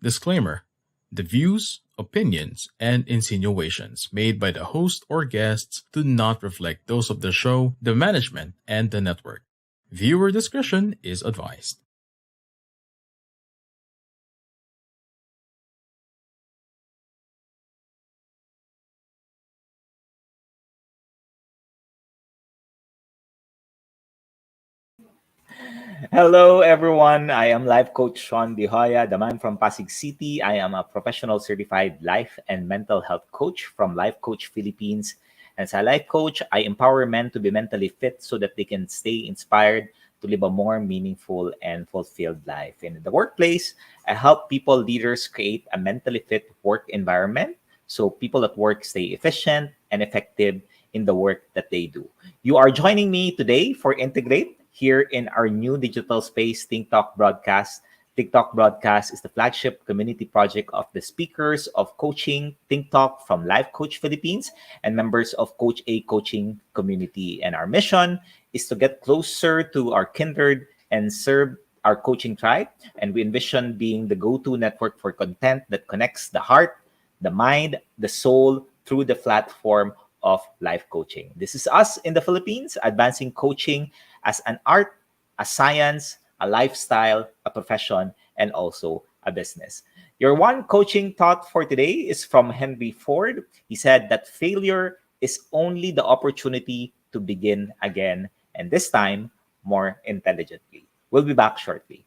Disclaimer: the views, opinions, and insinuations made by the host or guests do not reflect those of the show, the management, and the network. Viewer discretion is advised. Hello, everyone. I am Life Coach Shaun de Joya, the man from Pasig City. I am a professional certified life and mental health coach from Life Coach Philippines. As a life coach, I empower men to be mentally fit so that they can stay inspired to live a more meaningful and fulfilled life. In the workplace, I help people, leaders create a mentally fit work environment so people at work stay efficient and effective in the work that they do. You are joining me today for Integrate here in our new digital space, TikTok Broadcast. TikTok Broadcast is the flagship community project of the speakers of coaching TikTok from Life Coach Philippines and members of Coach A coaching community. And our mission is to get closer to our kindred and serve our coaching tribe. And we envision being the go-to network for content that connects the heart, the mind, the soul through the platform of life coaching. This is us in the Philippines, advancing coaching as an art, a science, a lifestyle, a profession, and also a business. Your one coaching thought for today is from Henry Ford. He said that failure is only the opportunity to begin again, and this time more intelligently. We'll be back shortly.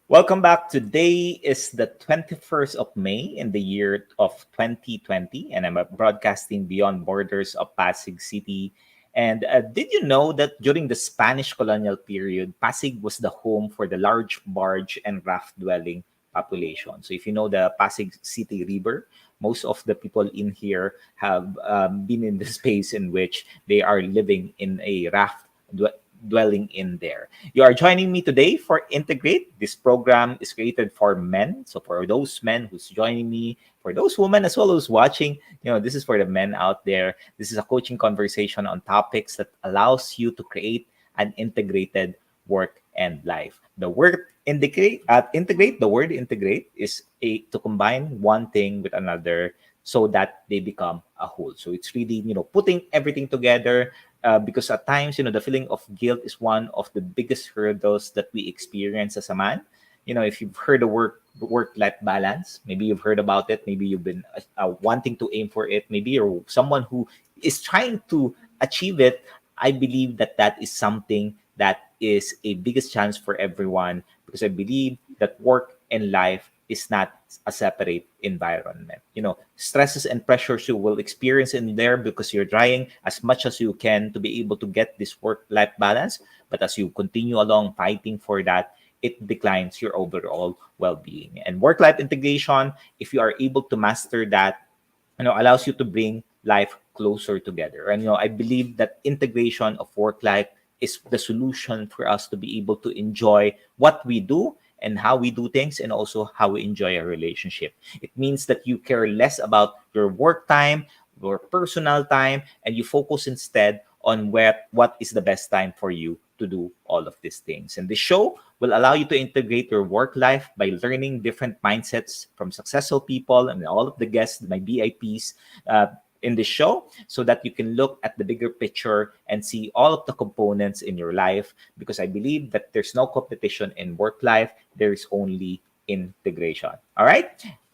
Welcome back. Today is the 21st of May in the year of 2020, and I'm broadcasting beyond borders of Pasig City. And did you know that during the Spanish colonial period, Pasig was the home for the large barge and raft dwelling population? So, if you know the Pasig City River, most of the people in here have been in the space in which they are living in a raft dwelling in there. You are joining me today for Integrate. This program is created for men. So for those men who's joining me, for those women as well who's watching, this is for the men out there. This is a coaching conversation on topics that allows you to create an integrated work and life. The word integrate, the word integrate is to combine one thing with another so that they become a whole. So it's really, putting everything together, because at times, the feeling of guilt is one of the biggest hurdles that we experience as a man. If you've heard the work-life balance, maybe you've heard about it, maybe you've been wanting to aim for it, maybe you're someone who is trying to achieve it. I believe that that is something that is a biggest chance for everyone, because I believe that work and life is not a separate environment. Stresses and pressures you will experience in there because you're trying as much as you can to be able to get this work-life balance. But as you continue along fighting for that, it declines your overall well-being. And work-life integration, if you are able to master that, allows you to bring life closer together. And I believe that integration of work life is the solution for us to be able to enjoy what we do and how we do things, and also how we enjoy a relationship. It means that you care less about your work time, your personal time, and you focus instead on what is the best time for you to do all of these things. And the show will allow you to integrate your work life by learning different mindsets from successful people and all of the guests, my VIPs, in the show, so that you can look at the bigger picture and see all of the components in your life. Because I believe that there's no competition in work life, there is only integration. All right.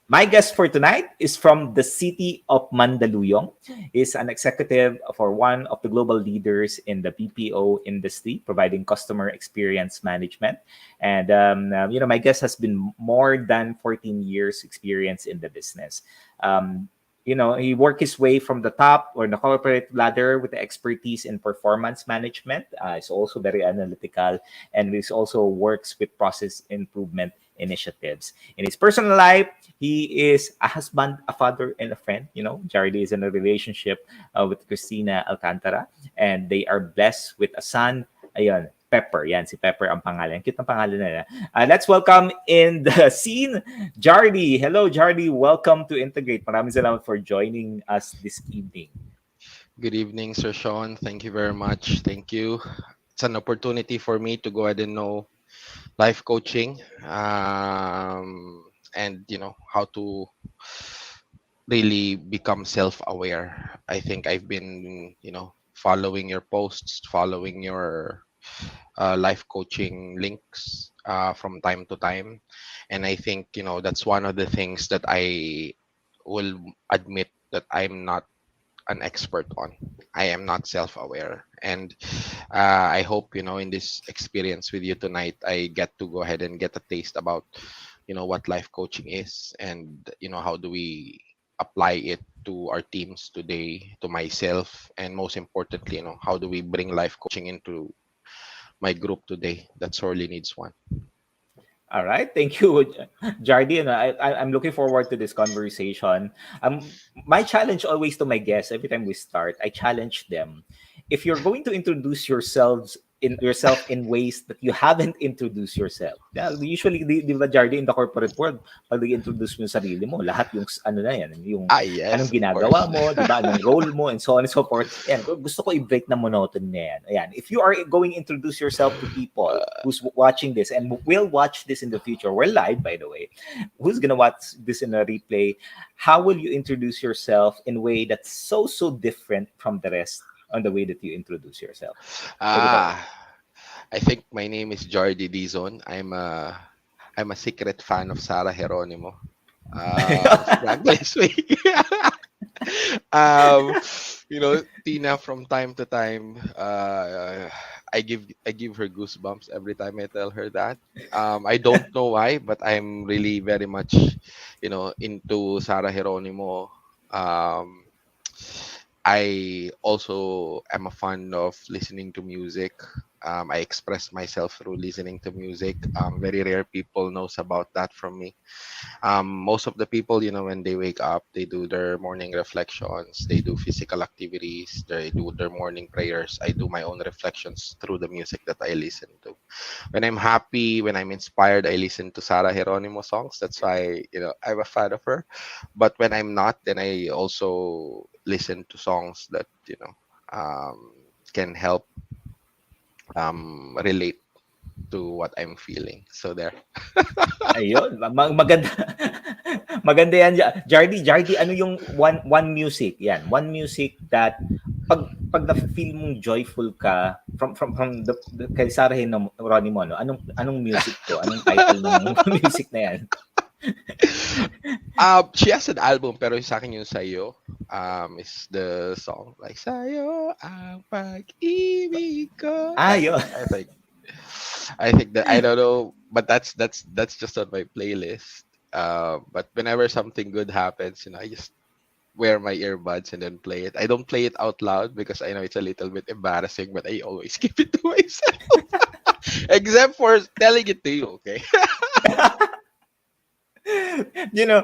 My guest for tonight is from the city of Mandaluyong. He's an executive for one of the global leaders in the BPO industry, providing customer experience management. And, my guest has been more than 14 years experience in the business. He worked his way from the top or the corporate ladder with the expertise in performance management. He's also very analytical, and he also works with process improvement initiatives. In his personal life, he is a husband, a father, and a friend. Jardi is in a relationship with Christina Alcantara, and they are blessed with a son. Ayun, Pepper. Yan, si Pepper ang pangalan. Cute ang pangalan na. Let's welcome in the scene, Jardi. Hello, Jardi. Welcome to Integrate. Maraming salamat for joining us this evening. Good evening, Sir Shaun. Thank you very much. Thank you. It's an opportunity for me to go ahead and know life coaching, and how to really become self-aware. I think I've been following your posts, following your life coaching links from time to time, and I think that's one of the things that I will admit that I'm not an expert on. I am not self-aware, and I hope in this experience with you tonight, I get to go ahead and get a taste about what life coaching is, and how do we apply it to our teams today, to myself, and most importantly, how do we bring life coaching into my group today that sorely needs one. All right, thank you, Jardi. And I'm looking forward to this conversation. My challenge always to my guests every time we start, I challenge them. If you're going to introduce yourself in ways that you haven't introduced yourself. Yeah, usually, di ba, Jardi, in the corporate world, pag introduce mo yung sarili mo, lahat yung ano na yan, yung Ah, anong yes, of ginagawa course. mo, di ba, anong role mo, and so on and so forth. Yan, gusto ko i-break na monotony na yan. Ayan, if you are going to introduce yourself to people who's watching this and will watch this in the future, we're live, by the way, who's gonna watch this in a replay, how will you introduce yourself in a way that's so different from the rest on the way that you introduce yourself? Take it away. Ah, I think my name is Jardi Dizon. I'm a secret fan of Sarah Geronimo. Frankly speaking, um, Tina, from time to time, I give her goosebumps every time I tell her that. I don't know why, but I'm really very much, into Sarah Geronimo. Um, I also am a fan of listening to music. I express myself through listening to music. Very rare people knows about that from me. Most of the people, when they wake up, they do their morning reflections, they do physical activities, they do their morning prayers. I do my own reflections through the music that I listen to. When I'm happy, when I'm inspired, I listen to Sarah Geronimo songs. That's why, I'm a fan of her. But when I'm not, then I also listen to songs that, can help relate to what I'm feeling. So there. Ayun, maganda. Maganda yan. Jardi, ano yung one music? Yan, one music that pag na-feel mong joyful ka from the kay Sarah Geronimo, no? Anong music to? Anong title ng music na yan? She has an album, pero sa akin yung Sa'yo, is the song like Sa'yo ang pag-ibig ko. Yun. I think that I don't know, but that's just on my playlist. But whenever something good happens, I just wear my earbuds and then play it. I don't play it out loud because I know it's a little bit embarrassing, but I always keep it to myself. Except for telling it to you, okay? you know,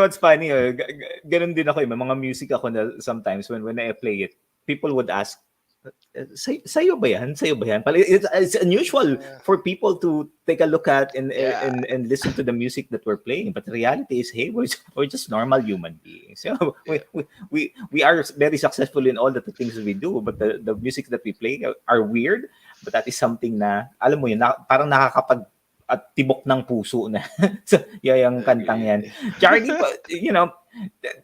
what's funny? Ganun din ako. May mga music ako na sometimes when I play it, people would ask, sa'yo ba yan? Sa'yo ba yan? It's unusual for people to take a look at and listen to the music that we're playing. But the reality is, hey, we're just normal human beings. We are very successful in all the things we do, but the music that we play are weird. But that is something na, alam mo yun, parang nakakapag at tibok ng puso na so, yung kantang yan. Jardi,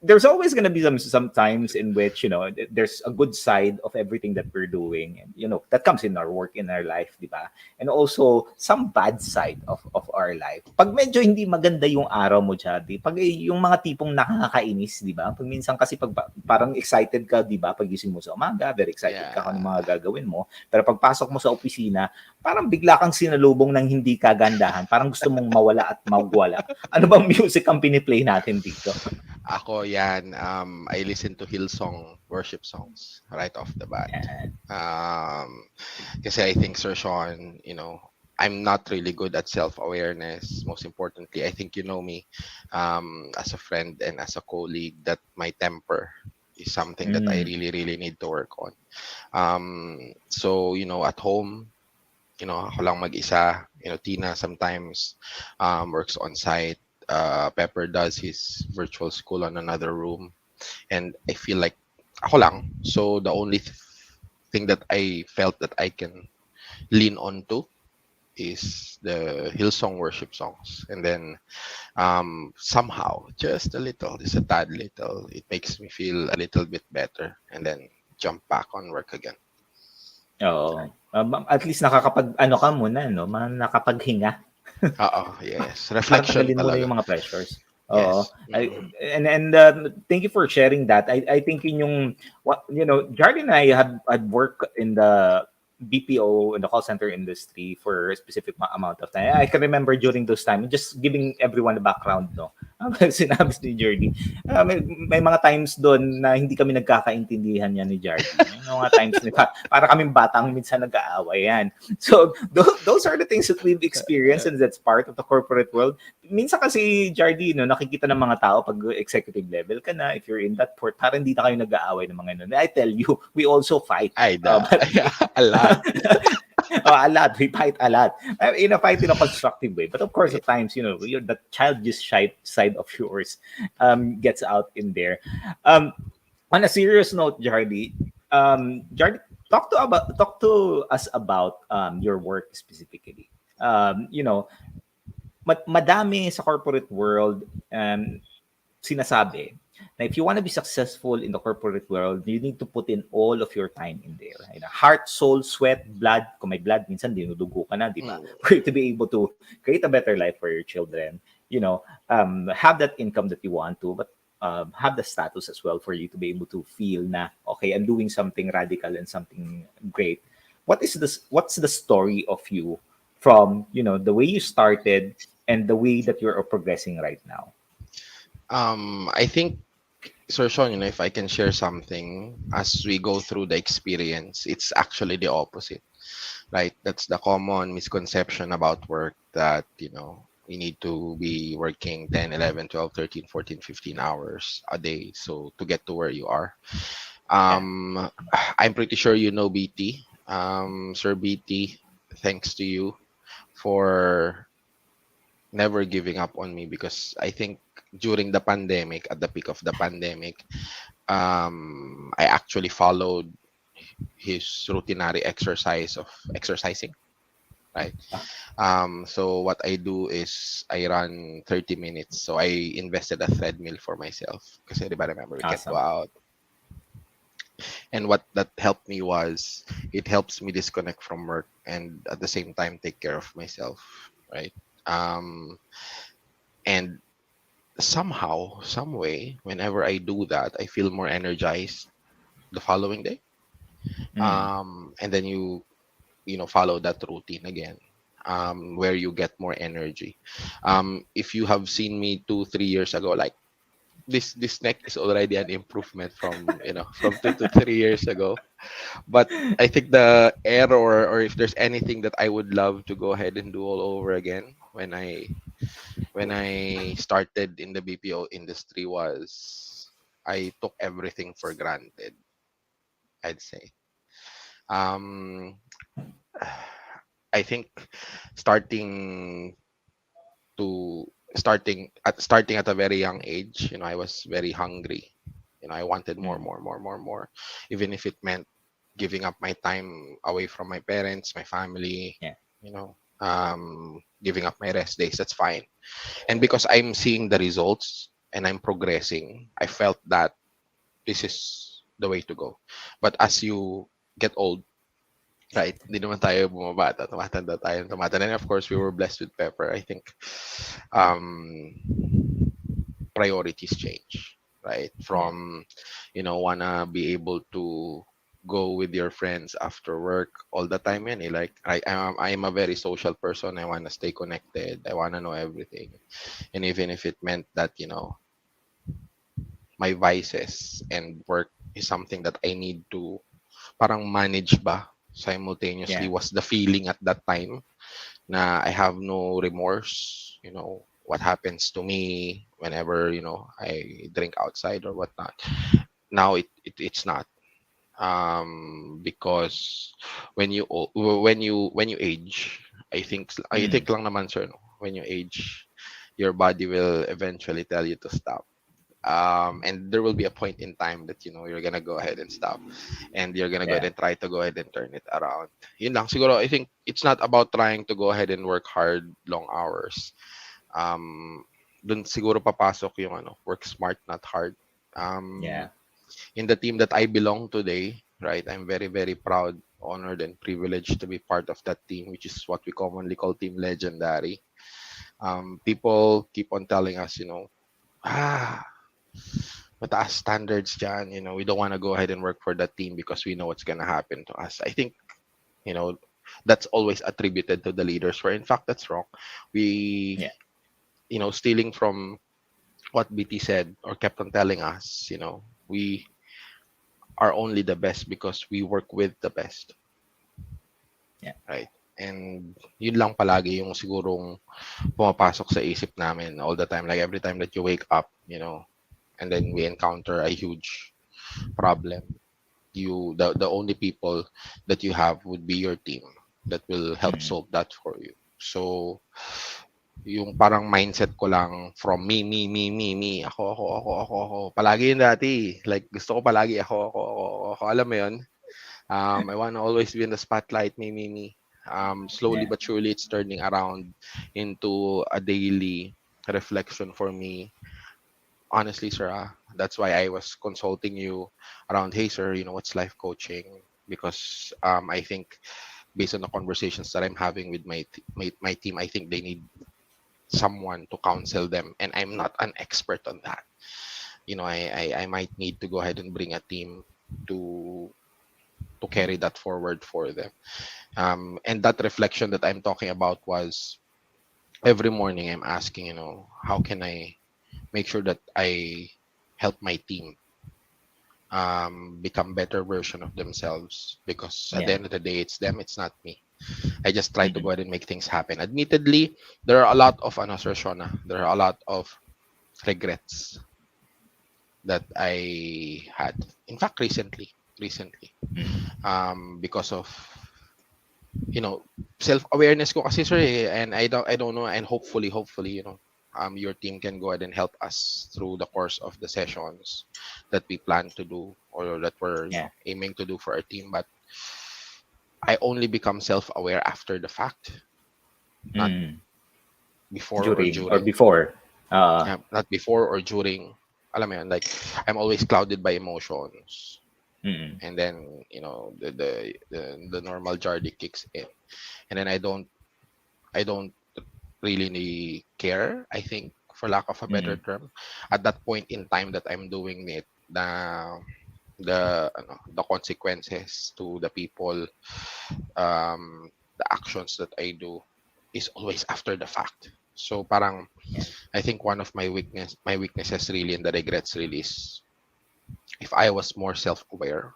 there's always gonna be some times in which, there's a good side of everything that we're doing. And, that comes in our work, in our life, di ba? And also, some bad side of our life. Pag medyo hindi maganda yung araw mo, Jardi, pag yung mga tipong nakakainis, di ba? Pag minsan kasi parang excited ka, di ba? Pag gising mo sa umaga, very excited ka kung mga gagawin mo. Pero pagpasok mo sa opisina, parang bigla kang sinalubong ng hindi kagandahan. Parang gusto mong mawala at mawala. Ano bang music ang piniplay natin dito? Ako yan, I listen to Hillsong worship songs right off the bat. Yeah. Um, Kasi I think, Sir Sean, I'm not really good at self-awareness. Most importantly, I think you know me as a friend and as a colleague that my temper is something that I Mm. really, really need to work on. So, at home, ako lang mag-isa. Tina sometimes works on site. Pepper does his virtual school on another room. And I feel like ako lang. So the only thing that I felt that I can lean on to is the Hillsong worship songs. And then somehow, just a little, just a tad little, it makes me feel a little bit better. And then jump back on work again. Oo. At least nakakapag ano ka muna 'no, nakapaghinga. Yes. Para Reflection tanggalin muna talaga. yung mga pressures. Oo. Yes. Thank you for sharing that. I think yun yung what Jardin and I had worked in the BPO in the call center industry for a specific amount of time. I can remember during those time, just giving everyone the background, no. Sinabi ni Jardi. May mga times doon na hindi kami nagkakaintindihan yan ni Jardi. May mga times para kaming batang minsan nag-aaway yan. So those are the things that we've experienced and that's part of the corporate world. Minsan kasi Jardi, no, nakikita ng mga tao pag executive level ka na, if you're in that port, parang hindi na kayo nag-aaway ng mga ganun. I tell you, we also fight. But A lot. a lot. We fight a lot. In a fight in a constructive way. But of course, at times, the childish side of yours gets out in there. On a serious note, Jardi, talk to us about your work specifically. Madami sa corporate world sinasabi na if you want to be successful in the corporate world, you need to put in all of your time in there. Heart, soul, sweat, blood. Kung may blood, minsan dinudugo ka na, di ba? For you to be able to create a better life for your children, have that income that you want to, but have the status as well for you to be able to feel na, okay, I'm doing something radical and something great. What's the story of you from, the way you started and the way that you're progressing right now? I think, Sir Sean, if I can share something as we go through the experience, it's actually the opposite, right? That's the common misconception about work that, we need to be working 10, 11, 12, 13, 14, 15 hours a day. So to get to where you are, Yeah. I'm pretty sure you know BT. Sir BT, thanks to you for never giving up on me because I think during the pandemic, at the peak of the pandemic, I actually followed his routinary exercise of exercising, right? So what I do is I run 30 minutes. So I invested a treadmill for myself because I remember we can't go Awesome. out. And what that helped me was it helps me disconnect from work and at the same time take care of myself, right? Um, and somehow, some way, whenever I do that, I feel more energized the following day. Mm. And then you follow that routine again, where you get more energy. If you have seen me 2 3 years ago, like this neck is already an improvement from 2 to 3 years ago. But I think the error, or if there's anything that I would love to go ahead and do all over again when I started in the BPO industry, was I took everything for granted, I'd say. Um, I think starting starting at a very young age, I was very hungry. I wanted more, Mm. more, more, more, more, even if it meant giving up my time away from my parents, my family, Yeah. giving up my rest days. That's fine. And because I'm seeing the results and I'm progressing, I felt that this is the way to go. But as you get old, right, hindi naman tayo bumabata, tumatanda tayo, tumatanda. And of course, we were blessed with Pepper. I think um, priorities change, right? Yeah. From, wanna be able to go with your friends after work all the time. Yan, eh. Like, I'm a very social person. I wanna stay connected. I wanna know everything. And even if it meant that, my vices and work is something that I need to parang manage ba simultaneously Yeah. was the feeling at that time na I have no remorse, what happens to me whenever, I drink outside or whatnot. Now it's not. Because when you age, I think Mm. lang naman sir, no? When you age, your body will eventually tell you to stop. And there will be a point in time that you're gonna go ahead and stop, and you're gonna go ahead Yeah. and try to go ahead and turn it around. Yun lang siguro. I think it's not about trying to go ahead and work hard long hours. Dun siguro papasok yung work smart not hard. Yeah. In the team that I belong today, right, I'm very very proud, honored and privileged to be part of that team, which is what we commonly call team legendary. People keep on telling us, ah, mataas standards dyan. We don't want to go ahead and work for that team because we know what's going to happen to us. I think, you know, that's always attributed to the leaders, where in fact that's wrong. We, Yeah. stealing from what BT said or kept on telling us, we are only the best because we work with the best, Yeah. right? And yun lang palagi yung sigurong pumapasok sa isip namin all the time. Like every time that you wake up, and then we encounter a huge problem, the only people that you have would be your team that will help Mm. solve that for you. So yung parang mindset ko lang from me, ako, palagi yun dati, like gusto ko palagi ako, alam mo yun. I want to always be in the spotlight, me. Slowly Yeah. but surely it's turning around into a daily reflection for me. Honestly, sir, that's why I was consulting you around, hey, sir, what's life coaching? Because I think based on the conversations that I'm having with my team, I think they need someone to counsel them, and I'm not an expert on that. I might need to go ahead and bring a team to carry that forward for them. And that reflection that I'm talking about was every morning I'm asking, how can I make sure that I help my team become better version of themselves, because at the Yeah. end of the day it's them, it's not me. I just try to Mm-hmm. go ahead and make things happen. Admittedly, there are a lot of Sir Shona, there are a lot of regrets that I had, in fact recently, Mm-hmm. because of self-awareness ko kasi sir, and I don't know, and hopefully your team can go ahead and help us through the course of the sessions that we plan to do, or that we're Yeah. aiming to do for our team. But I only become self-aware after the fact, not Mm. before or During or during. before. Not before or during. Alam mo yun, like I'm always clouded by emotions, Mm. and then the normal Jardi kicks in, and then I don't really care, I think, for lack of a better Mm. term, at that point in time that I'm doing it, the consequences to the people, the actions that I do is always after the fact. So parang Yeah. I think one of my weaknesses really, and the regrets really, is if I was more self-aware,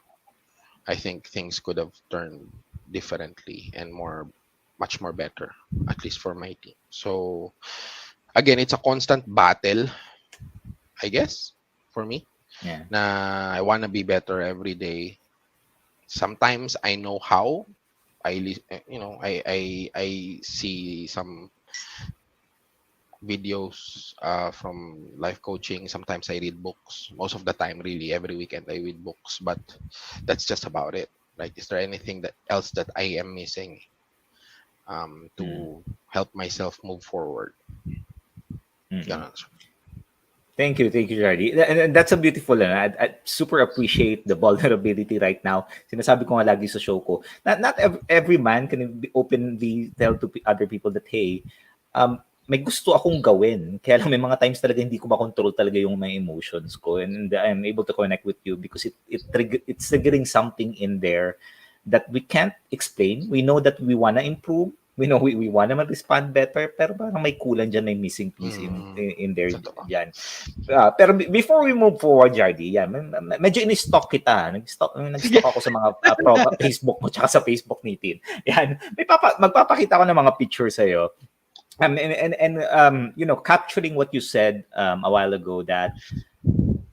I think things could have turned differently and much more better, at least for my team. So again, it's a constant battle, I guess, for me. Yeah. Na I want to be better every day. Sometimes I know how. I see some videos from life coaching. Sometimes I read books. Most of the time, really, every weekend I read books. But that's just about it. Right? Is there anything that else that I am missing Mm. to help myself move forward? Mm. Ganun. Thank you, Jardi. And that's a beautiful, I super appreciate the vulnerability right now. Sinasabi ko nga lagi sa show ko, not every man can openly tell to other people that, hey, may gusto akong gawin. Kaya lang may mga times talaga hindi ko makontrol talaga yung my emotions ko. And I'm able to connect with you because it's triggering something in there that we can't explain. We know that we want to improve, We know we want to respond better, pero parang may kulang dyan, may missing piece Mm, in there totoo. dyan. Pero before we move forward, Jardi, yan, medyo in-stalk kita. Sige. Nag-stalk ako sa mga Facebook mo tsaka sa Facebook ni Tin. Yan, magpapakita ko ng mga picture sa'yo. And capturing what you said a while ago, that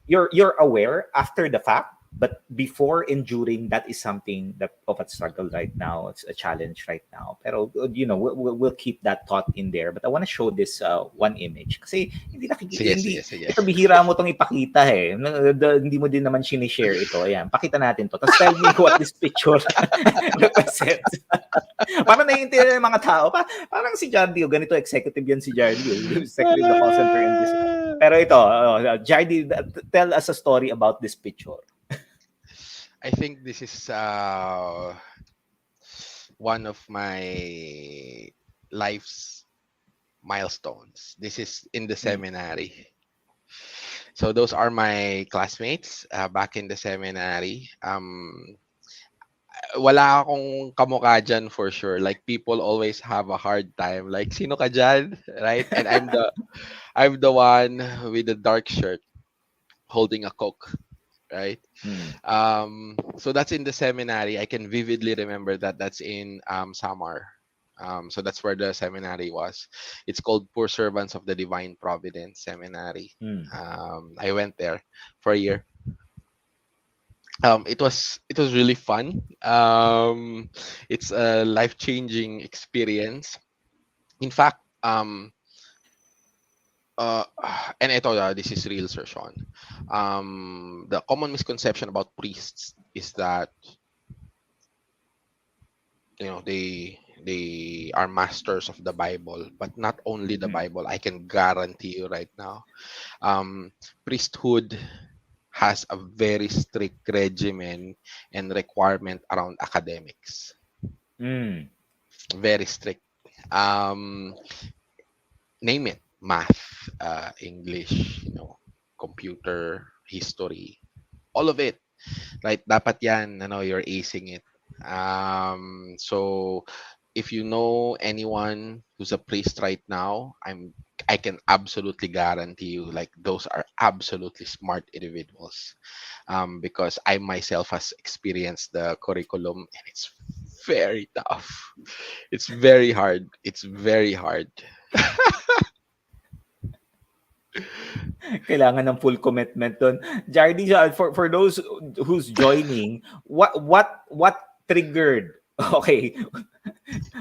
you're aware after the fact, but before and during, that is something that of a struggle right now. It's a challenge right now. Pero we'll keep that thought in there. But I want to show this one image kasi Sige, hindi sige, sige. ito, bihira mo tong ipakita eh. Hindi mo din naman sinishare ito. Ayan, pakita natin to. Tapos tell me what this picture represents. Parang naiintindihan ng mga tao. Parang si Jardi, ganito executive yan si Jardi. Executive the call center in this. Pero ito, Jardi, tell us a story about this picture. I think this is one of my life's milestones. This is in the seminary. So those are my classmates back in the seminary. Wala akong kamukha dyan for sure. Like, people always have a hard time. Like, sino ka dyan? Right? And I'm the one with the dark shirt holding a Coke. Right? So that's in the seminary. I can vividly remember that. That's in Samar. So that's where the seminary was. It's called Poor Servants of the Divine Providence Seminary. I went there for a year. It was really fun. It's a life-changing experience. In fact, and ito, this is real, Sir Shaun. The common misconception about priests is that they are masters of the Bible, but not only the Bible. I can guarantee you right now, priesthood has a very strict regimen and requirement around academics. Very strict. Name it: math, English, computer, history, all of it. Right? Dapat yan, you're acing it. So if you know anyone who's a priest right now, I can absolutely guarantee you, like, those are absolutely smart individuals. Because I myself has experienced the curriculum, and it's very tough. It's very hard. It's very hard. Kailangan ng full commitment doon. Jardi, for those who's joining, what triggered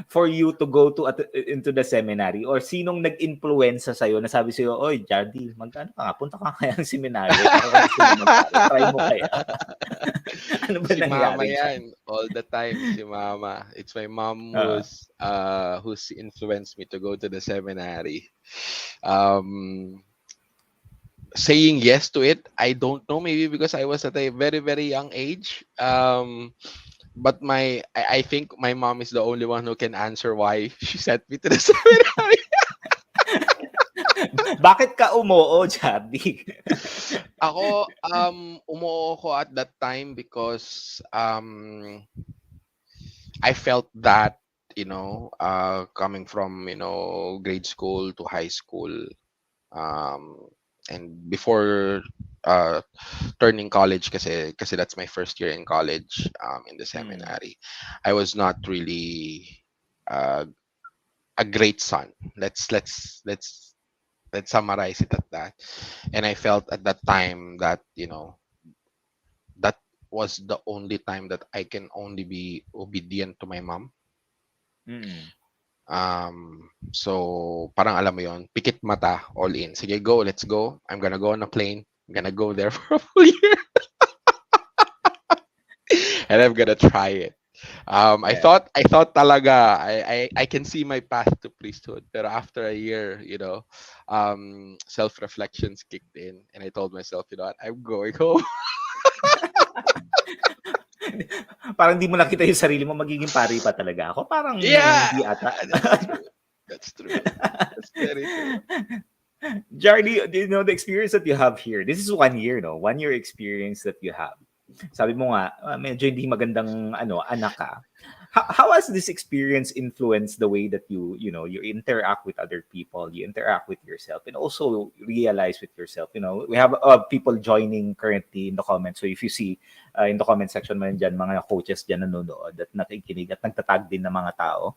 for you to go into the seminary, or sinong nag-influensa sa'yo na sabi sa'yo, oy, Jardi, punta ka kaya ng seminary. Try mo kaya. Ano ba Si Mama nangyari yan. All the time, si Mama. It's my mom who's influenced me to go to the seminary. Saying yes to it, I don't know, maybe because I was at a very, very young age. But I think my mom is the only one who can answer why she sent me to the seminary. Bakit ka umoo, Jardi? Ako, umuo ko at that time because I felt that, coming from, grade school to high school, and before turning college, kasi that's my first year in college, in the seminary, I was not really a great son. Let's summarize it at that. And I felt at that time that, that was the only time that I can only be obedient to my mom. So parang alam mo yon, pikit mata, all in. Sige, go, let's go. I'm gonna go on a plane. I'm gonna go there for a full year. And I'm gonna try it. I thought talaga I can see my path to priesthood. Pero after a year, self-reflections kicked in, and I told myself, I'm going home. Parang di mo nakita yung sarili mo, magiging pari pa talaga ako. Parang hindi ata. That's true. That's very true. Jardi, the experience that you have here, this is 1 year, 1 year experience that you have. Sabi mo nga, medyo hindi magandang anak ka. How has this experience influenced the way that you interact with other people, you interact with yourself, and also realize with yourself? We have people joining currently in the comments. So if you see in the comment section man dyan, mga coaches dyan nanonood at nakikinig at nagtatag din ng mga tao,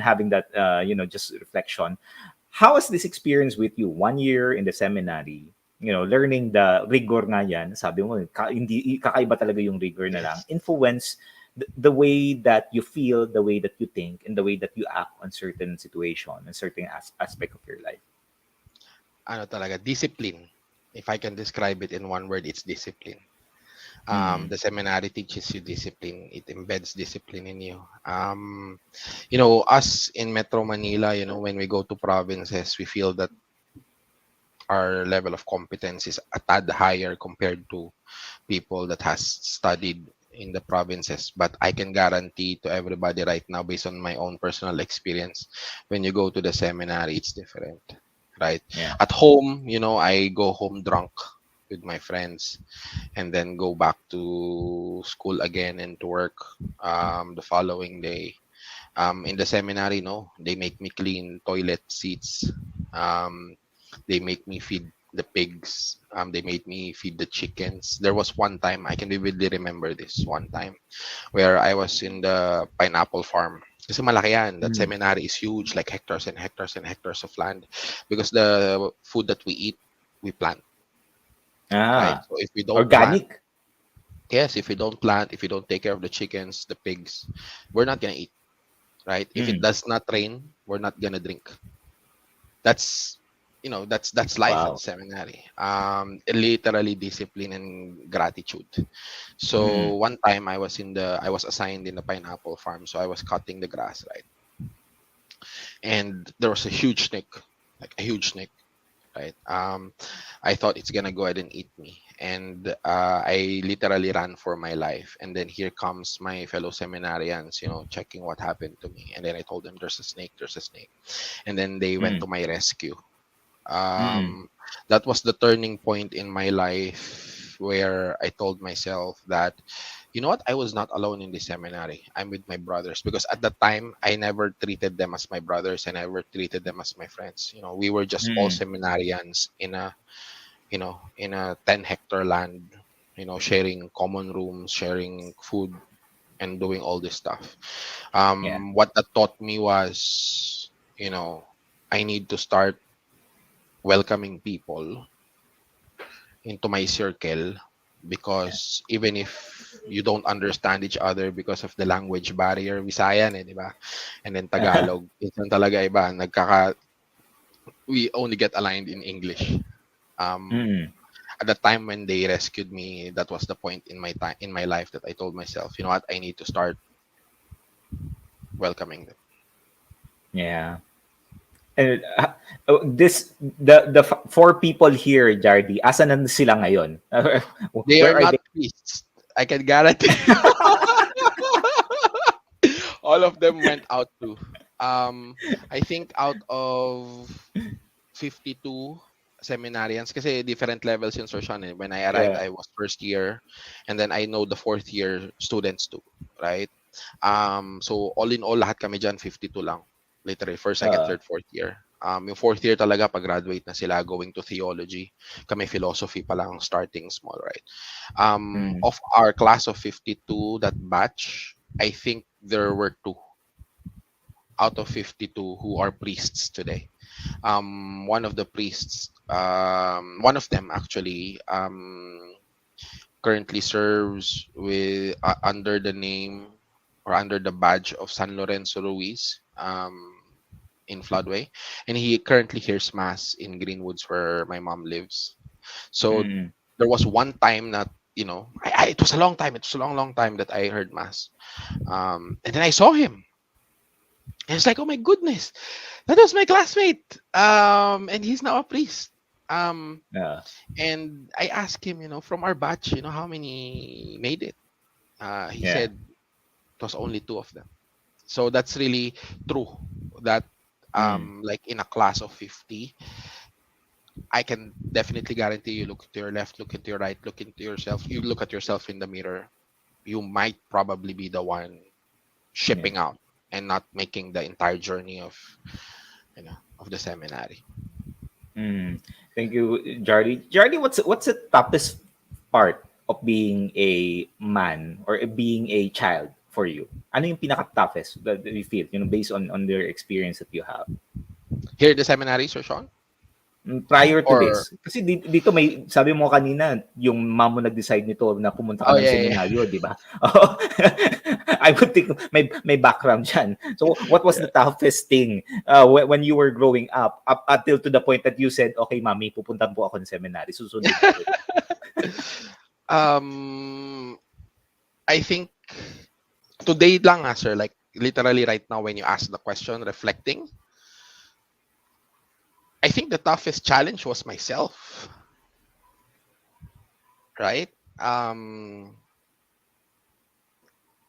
having that just reflection. How has this experience with you? 1 year in the seminary, learning the rigor nga yan, sabi mo, hindi kakaiba talaga yung rigor na lang, Yes. influence the way that you feel, the way that you think, and the way that you act on certain situation and certain aspect of your life. Ano talaga, discipline. If I can describe it in one word, it's discipline. Mm. The seminary teaches you discipline. It embeds discipline in you. Us in Metro Manila, when we go to provinces, we feel that our level of competence is a tad higher compared to people that has studied in the provinces. But I can guarantee to everybody right now, based on my own personal experience, when you go to the seminary, it's different, right? Yeah. At home, I go home drunk with my friends and then go back to school again and to work the following day. In the seminary, no, they make me clean toilet seats. Um, they make me feed the pigs. They made me feed the chickens. There was one time, I can vividly remember this one time, where I was in the pineapple farm. Kasi malaki yan. That Mm. seminary is huge, like hectares and hectares and hectares of land. Because the food that we eat, we plant, right? Ah, So if we don't plant, organic. yes, if we don't plant, if we don't take care of the chickens, the pigs, we're not gonna eat, right? If it Mm. does not rain, we're not gonna drink. That's that's life at Wow. seminary. Literally discipline and gratitude. So Mm. one time I was assigned in the pineapple farm, so I was cutting the grass, right? And there was a huge snake, like a huge snake, right? I thought it's gonna go ahead and eat me, and I literally ran for my life. And then here comes my fellow seminarians, checking what happened to me. And then I told them, "There's a snake. There's a snake." And then they went Mm. to my rescue. Mm. um, that was the turning point in my life where I told myself that, you know what, I was not alone in the seminary. I'm with my brothers, because at that time I never treated them as my brothers and I never treated them as my friends. We were just all Mm. seminarians in a 10-hectare land, sharing common rooms, sharing food, and doing all this stuff. Yeah. What that taught me was, I need to start welcoming people into my circle, Yeah. because even if you don't understand each other because of the language barrier, Visayan di ba? And then Tagalog, minsan talaga iba, we only get aligned in English. Um, Mm. at the time when they rescued me, that was the point in my time in my life that I told myself, you know what, I need to start welcoming them. Yeah. And this the four people here, Jardi, asan na sila ngayon? They are Where are not they? priests. I can guarantee. All of them went out too. I think out of 52 seminarians, kasi different levels in Sir Sean. When I arrived, Yeah. I was first year, and then I know the fourth year students too, right? So all in all, lahat kami dyan, 52 lang. Literally, first, second, Uh, third, fourth year. Yung fourth year talaga, pag-graduate na sila, going to theology. Kami philosophy pa lang, starting small, right? mm. Of our class of 52, that batch, I think there were two out of 52 who are priests today. One of the priests, one of them actually, currently serves with under the name or under the badge of San Lorenzo Ruiz, in Floodway, and he currently hears mass in Greenwoods where my mom lives. So Mm. there was one time that, it was a long time. It was a long, long time that I heard mass. And then I saw him. And it's like, oh my goodness, that was my classmate. And he's now a priest. Um, Uh, and I asked him, from our batch, how many made it? He yeah. said it was only two of them. So that's really true. That Mm. like in a class of 50, I can definitely guarantee you look to your left, look into your right, look into yourself. You look at yourself in the mirror. You might probably be the one Yeah. shipping out and not making the entire journey of of the seminary. Mm. Thank you, Jardi. Jardi, what's the toughest part of being a man or being a child for you? Ano yung pinaka-toughest that you feel, based on their experience that you have? Here at the seminary, Sir Sean? Prior to Or this. Kasi dito may, sabi mo kanina, yung mom mo nag-decide nito na pumunta ka oh ng yeah, yeah, seminaryo, di ba? Oo. I would think may background dyan. So what was the yeah. toughest thing when you were growing up until to the point that you said, okay, mami, pupunta po ako ng seminary. Susunod ako. um I think today lang, sir, like literally right now when you ask the question, reflecting, I think the toughest challenge was myself, right?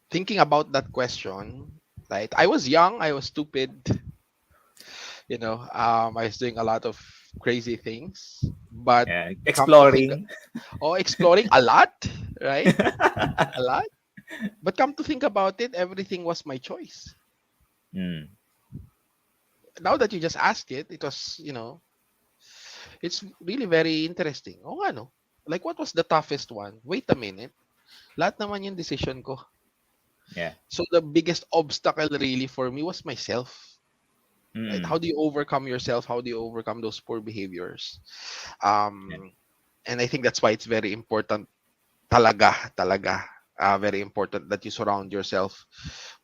Thinking about that question, right? I was young, I was stupid, I was doing a lot of crazy things, but Yeah. come to think, Exploring. exploring a lot, right? A lot. But come to think about it, everything was my choice. Mm. Now that you just asked it, it was, it's really very interesting. Oh, ano? Like, what was the toughest one? Wait a minute. Lahat naman yung decision ko. Yeah. So the biggest obstacle really for me was myself. Right? Mm. How do you overcome yourself? How do you overcome those poor behaviors? Yeah. And I think that's why it's very important, talaga, very important that you surround yourself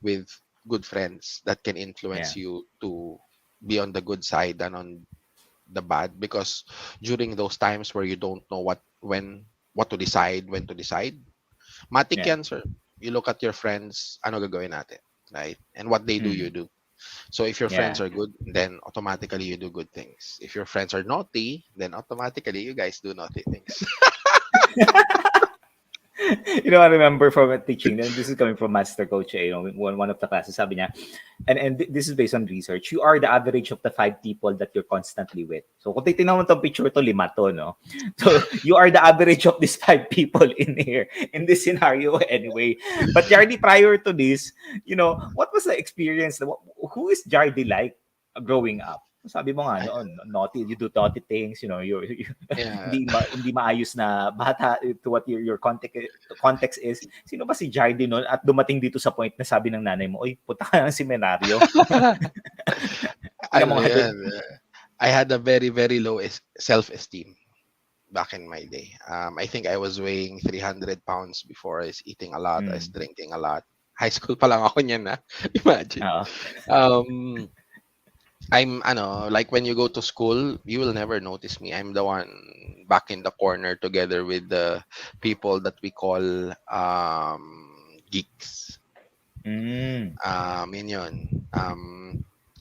with good friends that can Yeah. influence you to be on the good side and on the bad, because during those times where you don't know what to decide, when to decide, matik Yeah. yan, sir. You look at your friends, ano gagawin natin, right? And what they do, you Mm. do. So if your friends Yeah. are good, then automatically you do good things. If your friends are naughty, then automatically you guys do naughty things. I remember from a teaching, and this is coming from Master Coach, one of the classes, sabi niya, and this is based on research, you are the average of the 5 people that you're constantly with. So kung titignan mo itong picture to, 5 to, no? So you are the average of these 5 people in here, in this scenario anyway. But Jardi, prior to this, what was the experience? Who is Jardi like growing up? Sabi mo nga I- noon, naughty, you do naughty things, you yeah. hindi maayos na bata to what your context is. Sino ba si Jardi noon at dumating dito sa point na sabi ng nanay mo, "Oy, punta ka ng seminaryo." Tingnan ano mo nga doon. yan, I had a very, very low self-esteem back in my day. I think I was weighing 300 pounds before. I was eating a lot. I was Mm. drinking a lot. High school pa lang ako niyan, na. Imagine. Oo. Um, like when you go to school, you will never notice me. I'm the one back in the corner together with the people that we call geeks. Mm. Yun yun.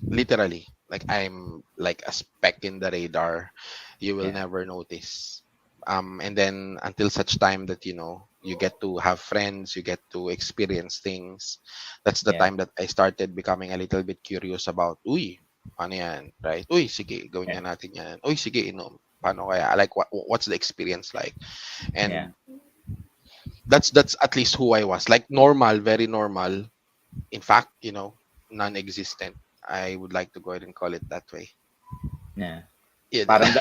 Literally, like I'm like a speck in the radar. You will Yeah. never notice. And then until such time that you get to have friends, you get to experience things. That's the Yeah. time that I started becoming a little bit curious about, uy, ano yan, right? Uy, sige, gawin Yeah. nga natin yan. Uy, sige, inom. Paano kaya? Like, what's the experience like? Yeah. And that's at least who I was. Like normal, very normal. In fact, non-existent. I would like to go ahead and call it that way. Yeah. You know? Parang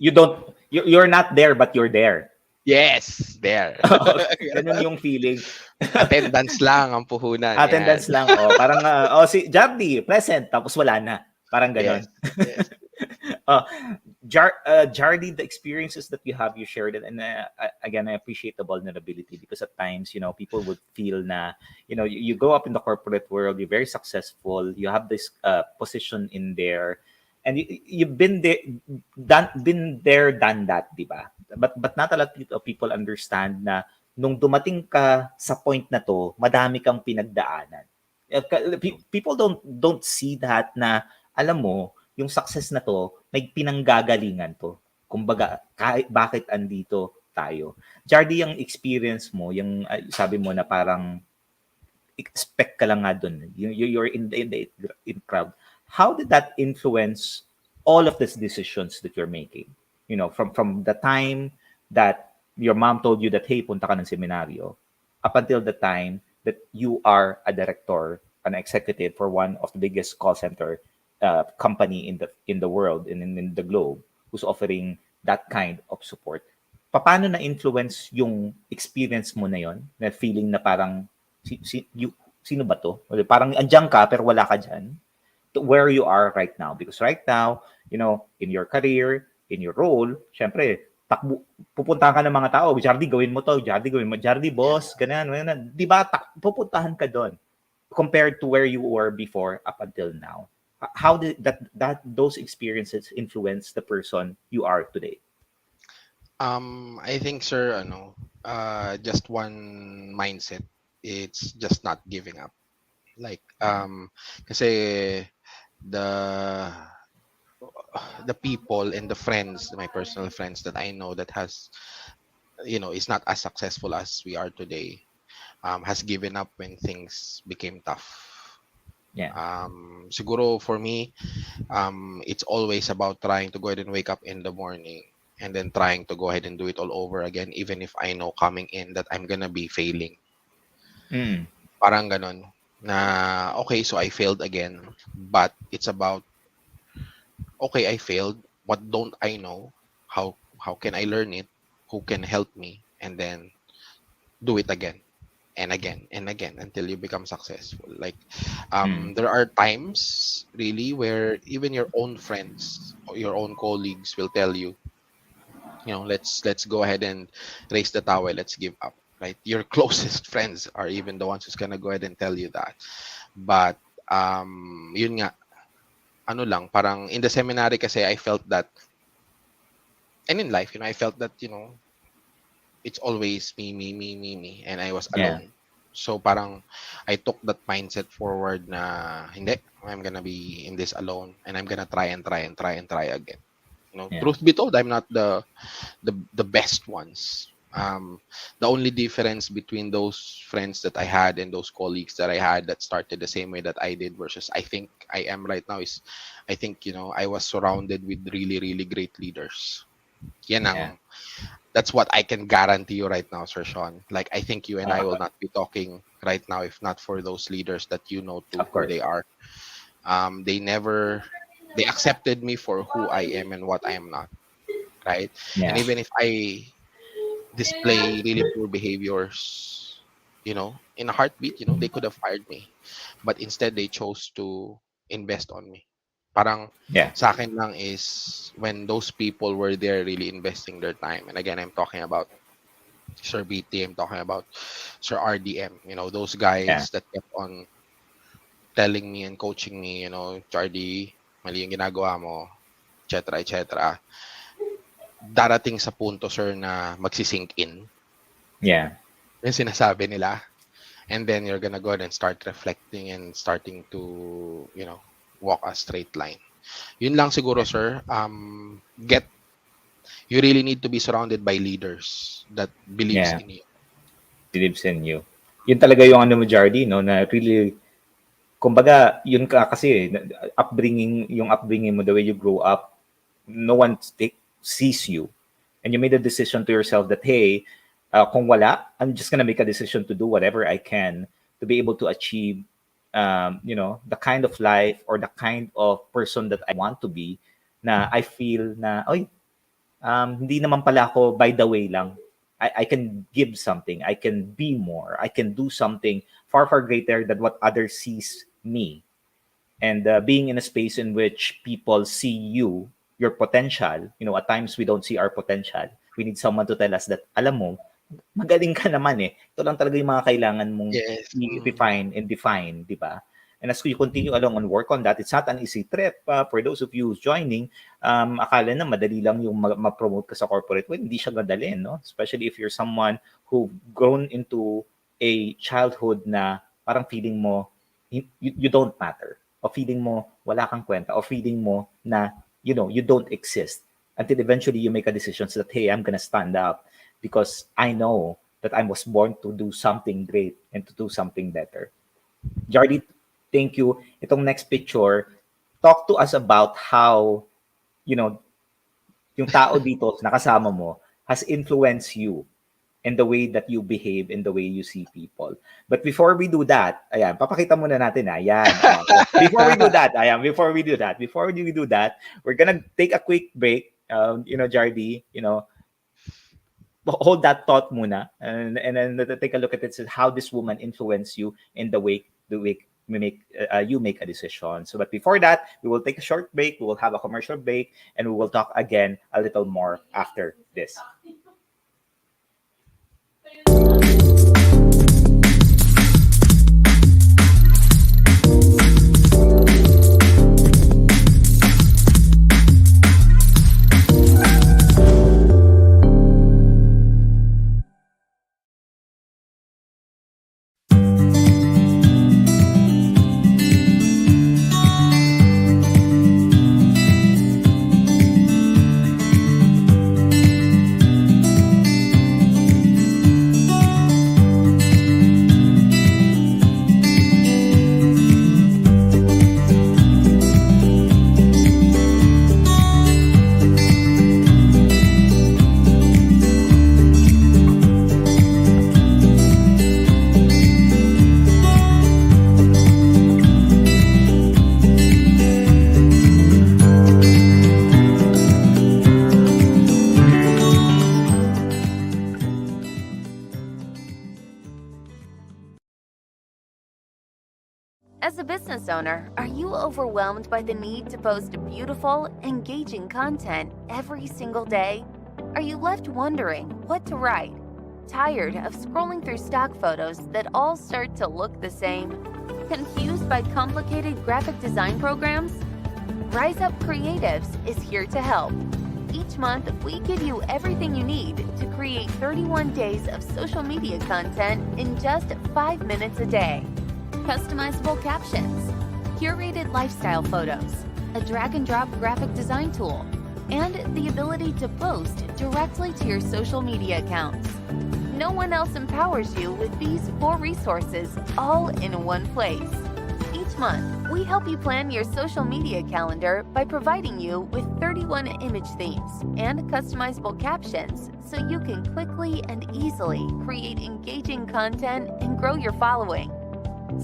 you don't you're not there but you're there. Yes, there. Ganun yung feeling. Attendance lang ang puhunan. Yan. Attendance lang. Parang si Jardi present tapos wala na. Parang Yes. ganon. Yes. Jardi, the experiences that you have, you shared it, and again, I appreciate the vulnerability because at times, people would feel na, you grow up in the corporate world, you're very successful, you have this position in there, and you've been there, done that, di ba? But not a lot of people understand na nung dumating ka sa point na to, madami kang pinagdaanan. People don't see that na, alam mo, yung success na to, may pinanggagalingan to. Kumbaga, bakit andito tayo. Jardi, yung experience mo, yung sabi mo na parang expect ka lang nga dun. You're in the crowd. How did that influence all of these decisions that you're making? From the time that your mom told you that, hey, punta ka ng seminaryo, up until the time that you are a director an executive for one of the biggest call center company in the world and in the globe who's offering that kind of support. Paano na-influence yung experience mo na yon, na feeling na parang sino ba to? Parang andiyan ka pero wala ka dyan, to where you are right now? Because right now, in your career, in your role, syempre, pupuntahan ka ng mga tao, Jardi, gawin mo to, Jardi, gawin mo, Jardi, Yeah. boss, ganyan. Di ba, pupuntahan ka doon compared to where you were before up until now. How did those experiences influence the person you are today? I think, sir, just one mindset. It's just not giving up. Like, kasi the the people and the friends, my personal friends that I know that is not as successful as we are today, has given up when things became tough. Yeah. Siguro for me, it's always about trying to go ahead and wake up in the morning and then trying to go ahead and do it all over again, even if I know coming in that I'm gonna be failing. Mm. Parang ganon. Na, okay, so I failed again, but it's about, okay, I failed. What don't I know? How can I learn it? Who can help me? And then do it again and again and again until you become successful. Like, Mm. there are times really where even your own friends or your own colleagues will tell you, let's go ahead and raise the towel, let's give up. Right? Your closest friends are even the ones who's gonna go ahead and tell you that. But yun nga, ano lang, parang in the seminary kasi I felt that, and in life, I felt that, it's always me, me, me, me, me, and I was Yeah. alone. So parang I took that mindset forward na hindi, I'm gonna be in this alone and I'm gonna try and try and try and try again. Yeah. Truth be told, I'm not the best ones. The only difference between those friends that I had and those colleagues that I had that started the same way that I did versus I think I am right now is, I think, I was surrounded with really, really great leaders. Yan Yeah. ang, that's what I can guarantee you right now, Sir Shaun. Like, I think you and I will Uh, not be talking right now if not for those leaders that you know to of who course. they are. They accepted me for who I am and what I am not, right? And Yeah. even if I display really poor behaviors, in a heartbeat, they could have fired me. But instead, they chose to invest on me. Parang Yeah. sa akin lang is when those people were there really investing their time. And again, I'm talking about Sir BT, I'm talking about Sir RDM, those Yeah. guys that kept on telling me and coaching me, Jardi, mali yung ginagawa mo, etc., etc. Darating sa punto, sir, na magsisink in Yeah. yung sinasabi nila. And then you're gonna go ahead and start reflecting and starting to, walk a straight line. Yun lang siguro, sir. You really need to be surrounded by leaders that believes Yeah. in you. Believes in you. Yun talaga yung ano mo, Jardi, no, na really, kumbaga, yun ka kasi, yung upbringing mo, the way you grow up, no one sees you. And you made a decision to yourself that, hey, kung wala, I'm just gonna make a decision to do whatever I can to be able to achieve, the kind of life or the kind of person that I want to be, na I feel na, oy, hindi naman pala ako by the way lang. I can give something. I can be more. I can do something far, far greater than what others sees me. And being in a space in which people see you, your potential, at times we don't see our potential. We need someone to tell us that, alam mo, magaling ka naman eh. Ito lang talaga yung mga kailangan mong Yes. i-refine and define, di ba? And as you continue along and work on that, it's not an easy trip. For those of you who's joining, akala na madali lang yung ma-promote ka sa corporate. Well, hindi siya madali, no? Especially if you're someone who grown into a childhood na parang feeling mo, you don't matter. O feeling mo, wala kang kwenta. O feeling mo na, you don't exist. Until eventually you make a decision that, hey, I'm gonna stand up because I know that I was born to do something great and to do something better. Jardi, thank you. Itong next picture, talk to us about how, you know, yung tao dito nakasama mo has influenced you in the way that you behave, in the way you see people. But before we do that, ayan, papakita muna natin, ayan. Before we do that, we're gonna take a quick break. Jardi, hold that thought muna, and then take a look at it. So how this woman influenced you in the way you make a decision. So, but before that, we will take a short break. We will have a commercial break, and we will talk again a little more after this. As a business owner, are you overwhelmed by the need to post beautiful, engaging content every single day? Are you left wondering what to write? Tired of scrolling through stock photos that all start to look the same? Confused by complicated graphic design programs? Rise Up Creatives is here to help. Each month, we give you everything you need to create 31 days of social media content in just 5 minutes a day. Customizable captions, curated lifestyle photos, a drag-and-drop graphic design tool, and the ability to post directly to your social media accounts. No one else empowers you with these 4 resources all in one place. Each month, we help you plan your social media calendar by providing you with 31 image themes and customizable captions so you can quickly and easily create engaging content and grow your following.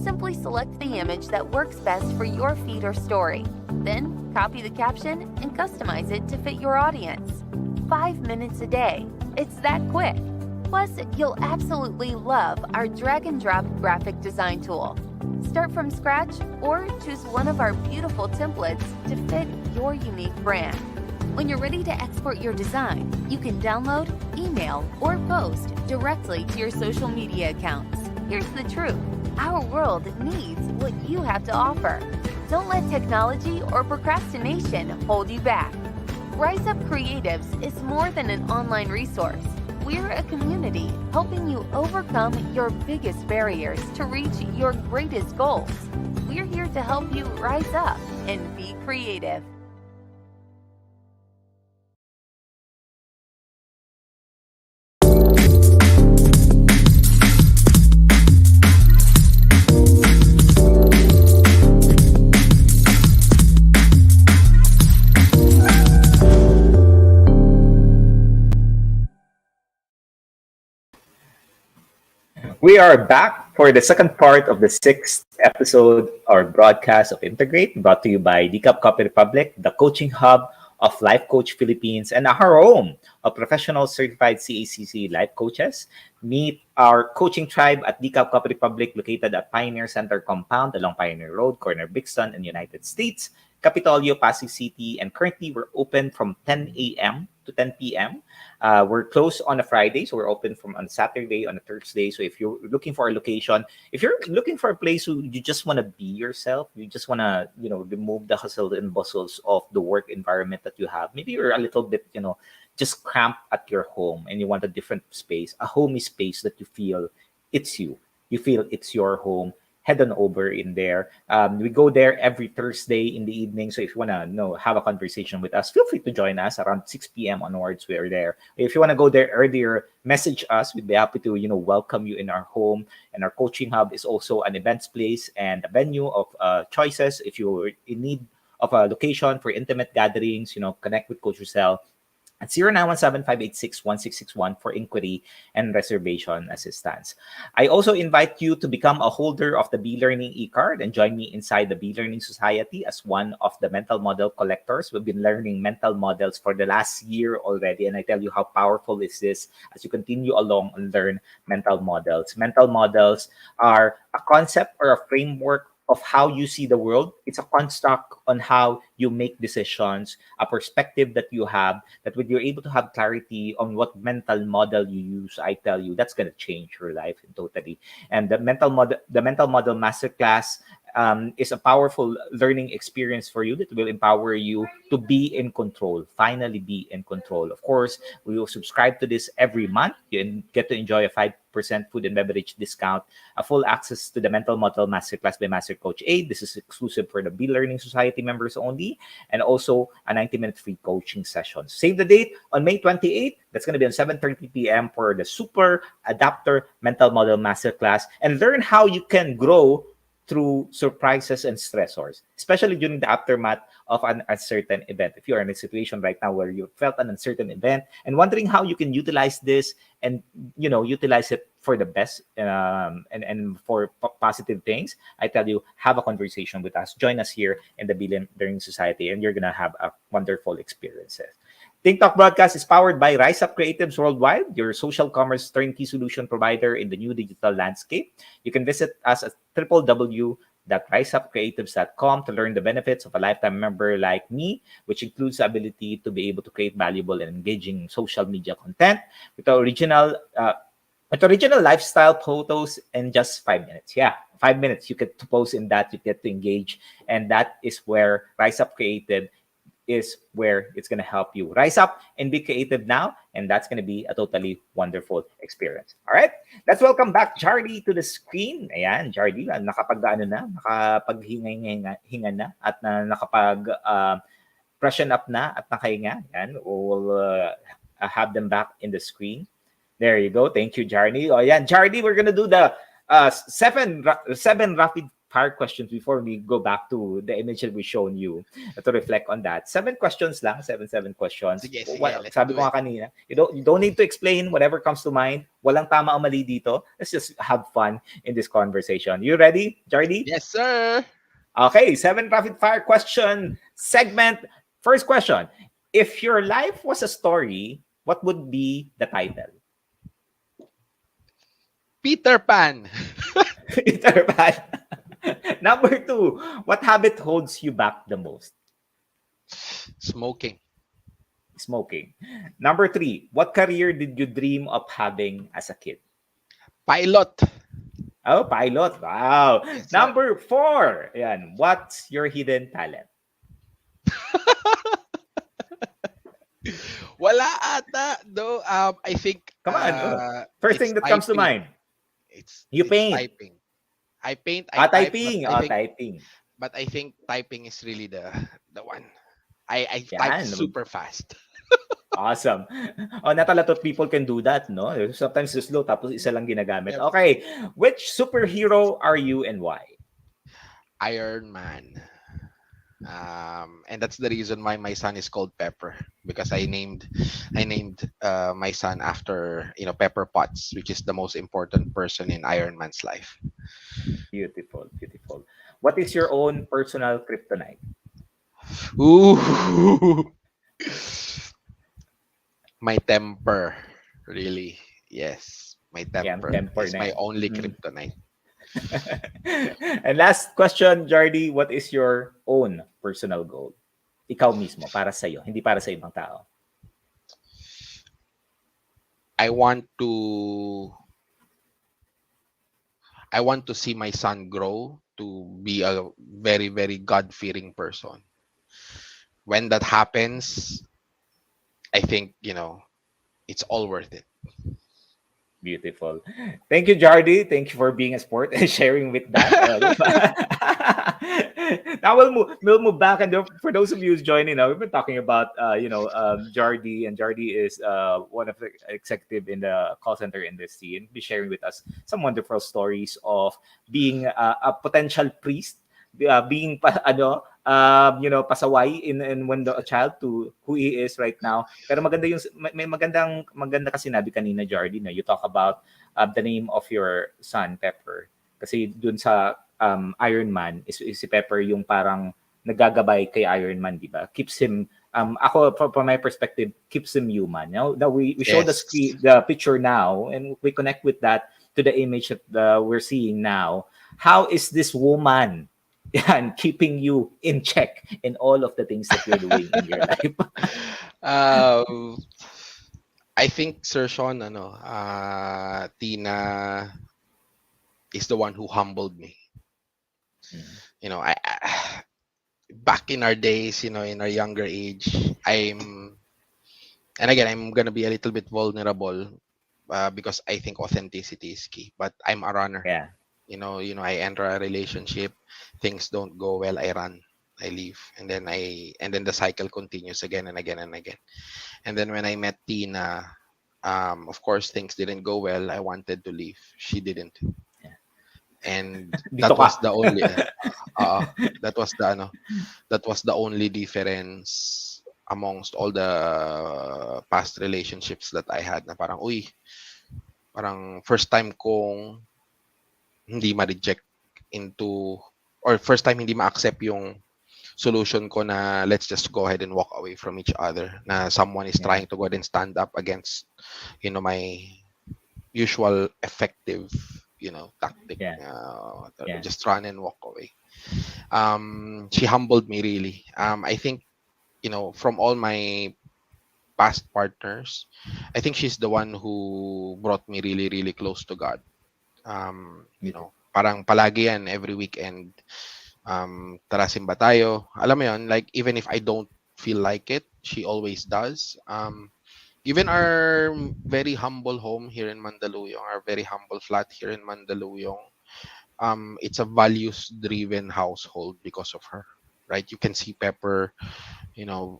Simply select the image that works best for your feed or story. Then, copy the caption and customize it to fit your audience. 5 minutes a day. It's that quick. Plus, you'll absolutely love our drag-and-drop graphic design tool. Start from scratch or choose one of our beautiful templates to fit your unique brand. When you're ready to export your design, you can download, email, or post directly to your social media accounts. Here's the truth. Our world needs what you have to offer. Don't let technology or procrastination hold you back. Rise Up Creatives is more than an online resource. We're a community helping you overcome your biggest barriers to reach your greatest goals. We're here to help you rise up and be creative. We are back for the second part of the 6th episode or broadcast of Integrate, brought to you by Decap Copy Republic, the coaching hub of Life Coach Philippines, and our home of professional certified CACC life coaches. Meet our coaching tribe at Decap Copy Republic, located at Pioneer Center Compound along Pioneer Road, corner Brixton in United States, Capitolio, Pasig City, and currently we're open from 10 a.m. to 10 p.m. We're closed on a Friday, so we're open from on Saturday, on a Thursday. So if you're looking for a location, if you're looking for a place who you just want to be yourself, you just want to, remove the hustle and bustles of the work environment that you have. Maybe you're a little bit, just cramped at your home and you want a different space, a homey space that you feel it's you. You feel it's your home. Head on over in there. We go there every Thursday in the evening. So if you want to have a conversation with us, feel free to join us around 6 p.m. onwards. We're there. If you want to go there earlier, message us. We'd be happy to, welcome you in our home. And our coaching hub is also an events place and a venue of choices. If you're in need of a location for intimate gatherings, connect with Coach Russell. at 0917-586-1661 for inquiry and reservation assistance. I also invite you to become a holder of the B-Learning e-card and join me inside the B-Learning Society as one of the mental model collectors. We've been learning mental models for the last year already, and I tell you how powerful is this as you continue along and learn mental models. Mental models are a concept or a framework of how you see the world. It's a construct on how you make decisions, a perspective that you have, that when you're able to have clarity on what mental model you use, I tell you, that's going to change your life totally. And the mental model masterclass is a powerful learning experience for you that will empower you to be in control, finally be in control. Of course, we will subscribe to this every month. You get to enjoy a 5% food and beverage discount, a full access to the Mental Model Masterclass by Master Coach A. This is exclusive for the Be Learning Society members only, and also a 90-minute free coaching session. Save the date on May 28th. That's going to be on 7:30 p.m. for the Super Adapter Mental Model Masterclass, and learn how you can grow through surprises and stressors, especially during the aftermath of an uncertain event. If you are in a situation right now where you felt an uncertain event and wondering how you can utilize this and utilize it for the best and for positive things, I tell you, have a conversation with us. Join us here in the Be Learning Society, and you're gonna have a wonderful experiences. TikTok Broadcast is powered by Rise Up Creatives Worldwide, your social commerce turnkey solution provider in the new digital landscape. You can visit us at www.riseupcreatives.com to learn the benefits of a lifetime member like me, which includes the ability to be able to create valuable and engaging social media content with original lifestyle photos in just 5 minutes. Yeah, 5 minutes you get to post in that, you get to engage, and that is where Rise Up Creative is where it's going to help you rise up and be creative now, and that's going to be a totally wonderful experience. All right, let's welcome back Jardi to the screen. Ayan, Jardi, nakapaghinga na at freshen up na at nakahinga. Ayan, we'll have them back in the screen. There you go. Thank you, Jardi. Oh, yeah, Jardi, we're going to do the seven rapid fire questions before we go back to the image that we've shown you to reflect on that. 7 questions lang, seven questions. Sige, let's Sabi do ko it. nga kanina, you don't need to explain whatever comes to mind. Walang tama o mali dito. Let's just have fun in this conversation. You ready, Jardi? Yes, sir. Okay, 7 rapid fire question segment. First question. If your life was a story, what would be the title? Peter Pan. Peter Pan. Number 2, what habit holds you back the most? Smoking. Smoking. Number 3, what career did you dream of having as a kid? Pilot. Oh, pilot. Wow. Yes, sir. Number 4, yan, what's your hidden talent? Wala ata, though. I think Come on. First thing that comes to mind. You paint. Typing. I paint. I type, Typing. but I think, Typing. but I think typing is really the one. I Yan. type super fast. Awesome. Oh, not a lot of people can do that, no? Sometimes it's slow, tapos isa lang ginagamit. Yep. Okay. Which superhero are you and why? Iron Man. And that's the reason why my son is called Pepper, because I named my son after Pepper Potts, which is the most important person in Iron Man's life. Beautiful, beautiful. What is your own personal kryptonite? Ooh. My temper, really. Yes, my temper temper is na my yan. only kryptonite. And last question, Jardi, what is your own personal goal? Ikaw mismo, para sa'yo, hindi para sa ibang tao. I want to see my son grow to be a very, very God-fearing person. When that happens, I think, it's all worth it. Beautiful. Thank you, Jardi. Thank you for being a sport and sharing with that. Now we'll move back, and for those of you who's joining now, we've been talking about Jardi, and Jardi is one of the executive in the call center industry, and be sharing with us some wonderful stories of being a potential priest, being pasaway in when a child to who he is right now. Pero maganda yung may maganda kasi sinabi kanina, Jardi, na you talk about the name of your son, Pepper. Kasi dun sa Iron Man, is si Pepper yung parang nagagabay kay Iron Man, di ba? Keeps him ako from my perspective, keeps him human. Now we show the Yes. the picture now, and we connect with that to the image that we're seeing now. How is this woman and keeping you in check in all of the things that you're doing in your life? Um, I think Sir Sean, Tina is the one who humbled me. Mm. I back in our days, in our younger age, and again, I'm gonna be a little bit vulnerable, because I think authenticity is key. But I'm a runner. Yeah, I enter a relationship, things don't go well, I run, I leave, and then the cycle continues again and again and again. And then when I met Tina, of course things didn't go well. I wanted to leave. She didn't, yeah. and Dito that ka. was the only. Uh, that was the that was the only difference amongst all the past relationships that I had. Na parang, uy, parang first time kong hindi ma-reject into, or first time hindi ma-accept yung solution ko na let's just go ahead and walk away from each other, na someone is Yeah, trying to go ahead and stand up against my usual effective tactic, yeah, yeah, just run and walk away. She humbled me really. I think, from all my past partners, I think she's the one who brought me really really close to God. me too. Parang palagi yan every weekend. Tara simba tayo. Alam mo yun, like even if I don't feel like it, she always does. Even our very humble home here in Mandaluyong, our very humble flat here in Mandaluyong, it's a values driven household because of her. Right? You can see Pepper, you know,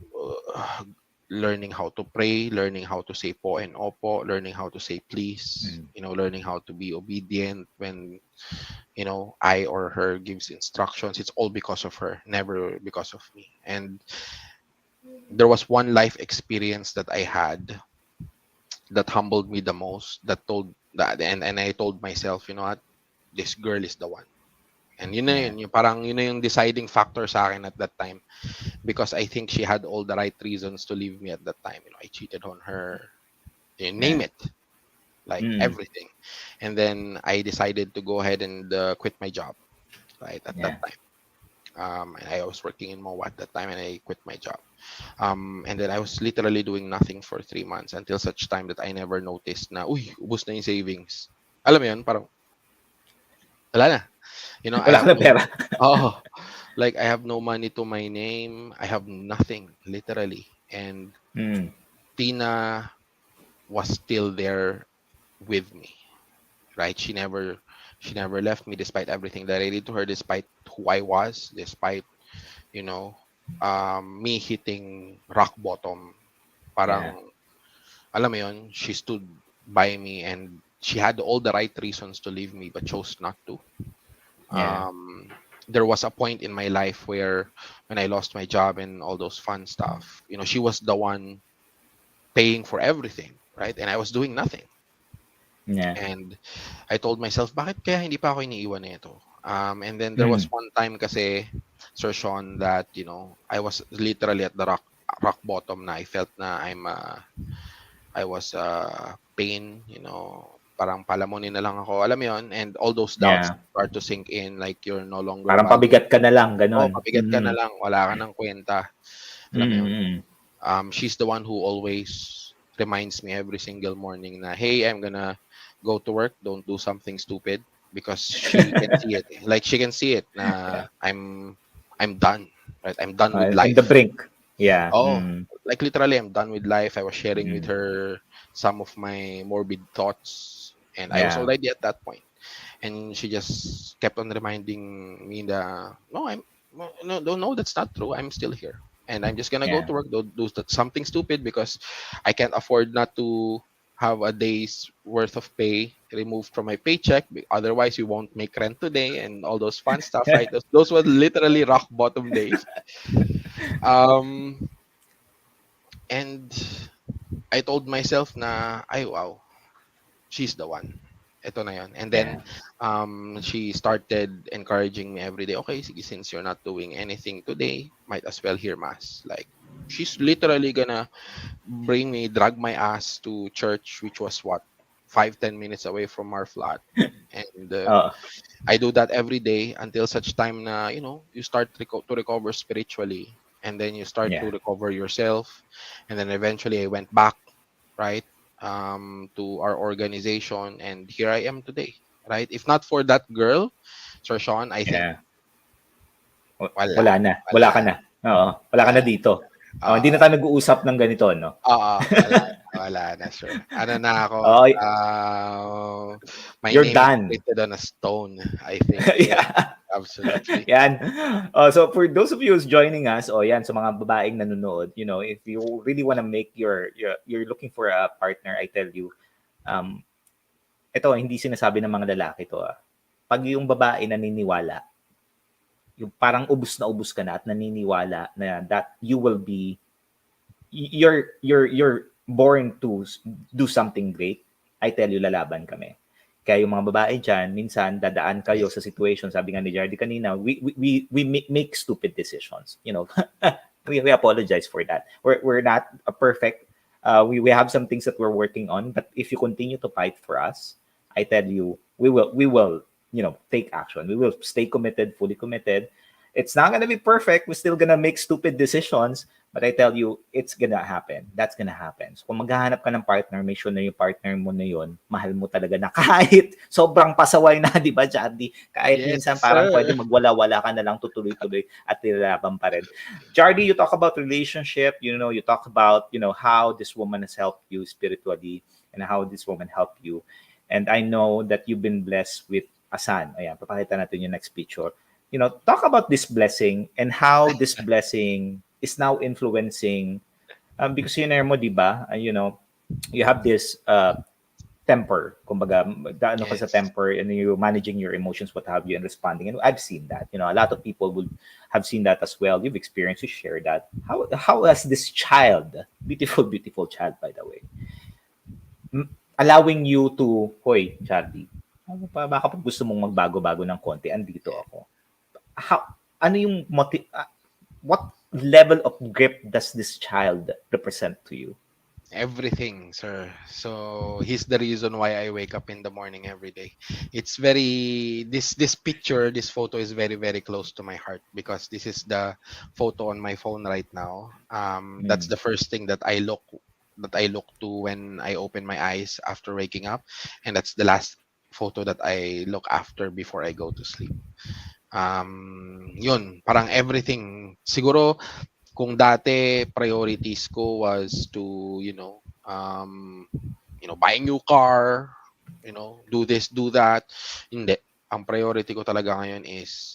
uh, learning how to pray, learning how to say po and opo, learning how to say please, Mm. learning how to be obedient when I or her gives instructions. It's all because of her, never because of me. And there was one life experience that I had that humbled me the most, that told that, and I told myself, you know what, this girl is the one. And yun na Yeah, yun, yung parang yun na yung deciding factor sa akin at that time, because I think she had all the right reasons to leave me at that time. I cheated on her, you name yeah. it, like Mm. everything. And then I decided to go ahead and quit my job, right, at that Yeah, time. And I was working in MOA at that time, and I quit my job. And then I was literally doing nothing for 3 months until such time that I never noticed na, uy, ubus na yung savings. Alam mo yun, parang, wala na. I wala ka have na no, pera. oh, like I have no money to my name. I have nothing, literally. And Mm. Tina was still there with me, right? She never left me despite everything that I did to her, despite who I was, despite, you know, me hitting rock bottom. Yeah, Parang, alam mo yun, she stood by me, and she had all the right reasons to leave me but chose not to. yeah, There was a point in my life where when I lost my job and all those fun stuff, she was the one paying for everything, right? And I was doing nothing. yeah. And I told myself, bakit kaya hindi pa ako iniiwan nito? And then there was Mm. one time kasi, Sir Sean, that, I was literally at the rock bottom na. I felt na I was pain, parang palamunin na lang ako. Alam mo yun? And all those doubts Yeah. start to sink in, like you're no longer Parang valued. pabigat ka na lang, Oh, gano'n. pabigat ka na Mm. lang, wala ka ng kwenta. Alam mo yun? Mm. She's the one who always reminds me every single morning na, hey, I'm gonna go to work, don't do something stupid, because she can see it. Like she can see it na Yeah. I'm done, right? I'm done with In the life. brink. Yeah. Oh, Mm. like literally, I'm done with life. I was sharing with Mm. her some of my morbid thoughts, and I was Yeah. already at that point. And she just kept on reminding me that no, no, that's not true. I'm still here, and I'm just gonna go Yeah. to work, do something stupid because I can't afford not to have a day's worth of pay removed from my paycheck. Otherwise, we won't make rent today and all those fun stuff, right? Those were literally rock bottom days. Um, and I told myself na, ay wow, she's the one. Ito na yon. And then Yeah. she started encouraging me every day. Okay, sige, since you're not doing anything today, might as well hear mass. Like she's literally gonna drag my ass to church, which was what 5-10 minutes away from our flat. And Oh, I do that every day until such time na you start to recover spiritually, and then you start to yeah. recover yourself, and then eventually I went back, right, to our organization, and here I am today, right. If not for that girl, Sir Sean, I think Yeah. wala, Wala na. Wala wala, ka na. Oo. Wala ka na wala. dito. Oh, hindi na Uh, tayo nag-uusap ng ganito, no? wala na, sir. Ano na ako, Oh, my you're name is done. written on a stone, I think. Yeah, Yeah. absolutely. Yan. So for those of you who's joining us, yan, sa mga babaeng nanonood, if you really want to make you're looking for a partner, I tell you, um, ito, hindi sinasabi ng mga lalaki to. Pag yung babae naniniwala, yung parang ubus ka na at naniniwala na that you will be, you're born to do something great, I tell you, lalaban kami. Kaya yung mga babae dyan, minsan dadaan kayo Yes. sa situation, sabi nga ni Jardi kanina, we make stupid decisions. We apologize for that. We're not perfect. We have some things that we're working on, but if you continue to fight for us, I tell you, we will take action. We will stay committed, fully committed. It's not gonna be perfect. We're still gonna make stupid decisions, but I tell you, it's gonna happen. That's gonna happen. So kung maghahanap ka ng partner, make sure na yung partner mo na yun, mahal mo talaga na kahit sobrang pasaway na, di ba, Jardi? Kahit Yes, minsan parang pwede sir. magwala-wala ka na lang, tutuloy-tuloy at nilalaban pa rin. Jardi, you talk about relationship, you talk about, how this woman has helped you spiritually and how this woman helped you. And I know that you've been blessed with a son. Ayan, papakita natin yung next picture. Talk about this blessing and how this blessing is now influencing, because mo, di ba, you have this temper, kumbaga, ano ka sa Yes. temper, and you managing your emotions, what have you, and responding. And I've seen that. A lot of people would have seen that as well. You've experienced, you share that. How has this child, beautiful, beautiful child, by the way, allowing you to, hoy, Charlie, baka pag gusto mong magbago-bago ng konti, andito ako. Ano yung what level of grip does this child represent to you? Everything, sir. So he's the reason why I wake up in the morning every day. It's very this picture, this photo is very, very close to my heart because this is the photo on my phone right now. That's the first thing that I look to when I open my eyes after waking up, and that's the last photo that I look after before I go to sleep. Yun, parang everything. Siguro kung dati priorities ko was to buy a new car, do this, do that. Hindi, ang priority ko talaga ngayon is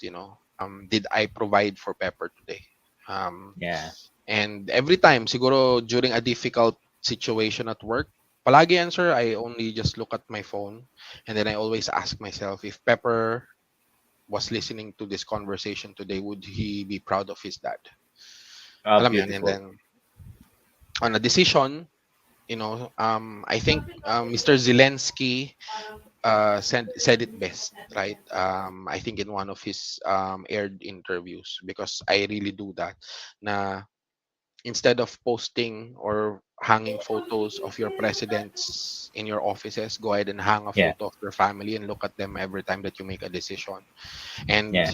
did I provide for Pepper today? Yeah. And every time siguro during a difficult situation at work, palagi yan, sir, I only just look at my phone, and then I always ask myself, if Pepper was listening to this conversation today, would he be proud of his dad? Alam mo yun. And Beautiful. then on a decision, I think Mr. Zelensky said it best, right? I think in one of his aired interviews, because I really do that. Na instead of posting or hanging photos of your presidents in your offices, go ahead and hang a Yeah. photo of your family and look at them every time that you make a decision. And Yeah.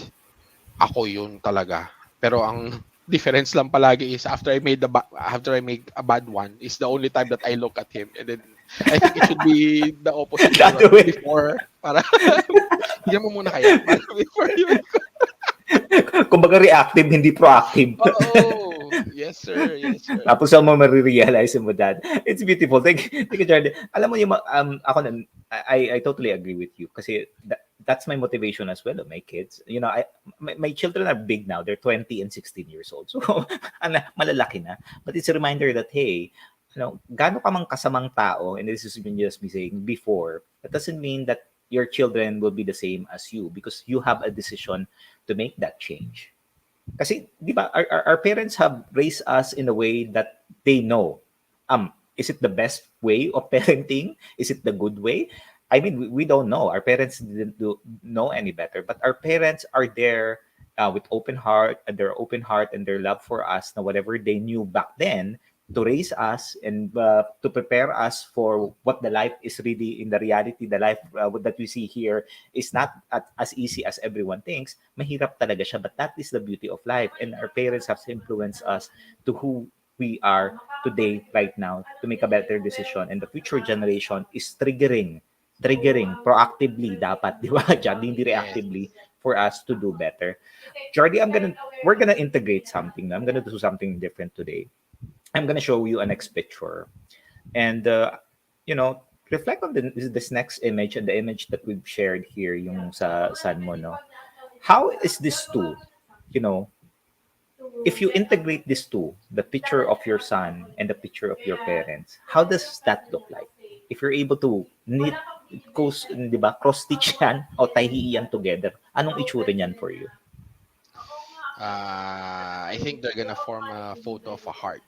ako yun talaga. Pero ang difference lang palagi is after I make a bad one is the only time that I look at him, and then I think it should be the opposite The other way. before, para bigyan mo muna kaya para before you. Kumbaga reactive, hindi proactive. Oh, yes sir, yes sir. Tapos mo marirealize mo that. It's beautiful. Thank you, Jardi. Alam mo yung, ako na, I totally agree with you kasi that's my motivation as well of my kids. My children are big now. They're 20 and 16 years old. So, malalaki na. But it's a reminder that, hey, gaano ka mang kasamang tao, and this is just me saying before, that doesn't mean that your children will be the same as you because you have a decision to make that change. Kasi, di ba, our parents have raised us in a way that they know. Is it the best way of parenting? Is it the good way? I mean, we don't know. Our parents didn't know any better, but our parents are there with open heart, and their open heart and their love for us, na whatever they knew back then, to raise us and to prepare us for what the life is really in the reality. The life that we see here is not as easy as everyone thinks. Mahirap talaga siya, but that is the beauty of life. And our parents have influenced us to who we are today, right now, to make a better decision. And the future generation is triggering proactively dapat, di ba? Hindi Yes. reactively, for us to do better. Jardi, we're gonna integrate something. I'm gonna do something different today. I'm gonna show you a next picture, and you know, reflect on this next image and the image that we've shared here, yung sa son mo, no? How is this two? You know, if you integrate these two, the picture of your son and the picture of your parents, how does that look like? If you're able to knit, di ba, cross stitch yan o tahi yan together, anong itsura niyan for you? I think they're gonna form a photo of a heart.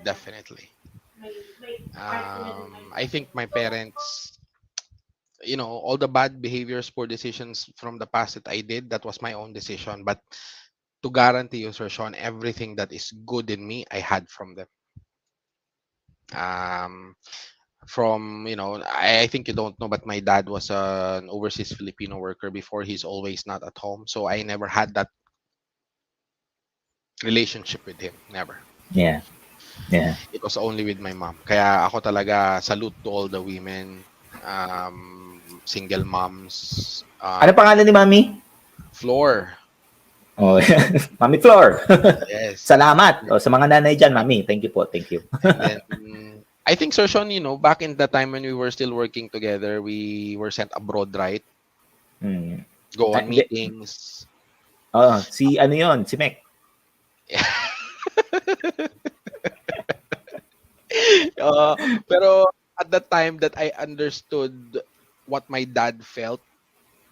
Definitely. I think my parents, all the bad behaviors, poor decisions from the past that I did, that was my own decision. But to guarantee you, Sir Sean, everything that is good in me, I had from them. Um, I think you don't know, but my dad was an overseas Filipino worker before. He's always not at home. So I never had that relationship with him. Never. Yeah, yeah. It was only with my mom. Kaya ako talaga salute to all the women, single moms, Ano pangalan ni Mami? Floor. Oh, Mami Flor. Yes. Salamat. O, sa mga nanay dyan, Mami. Thank you po. Thank you. And then I think, Sir Sean, back in the time when we were still working together, we were sent abroad, right? Go on meetings. Si ano yon, si Mek. Pero at the time that I understood what my dad felt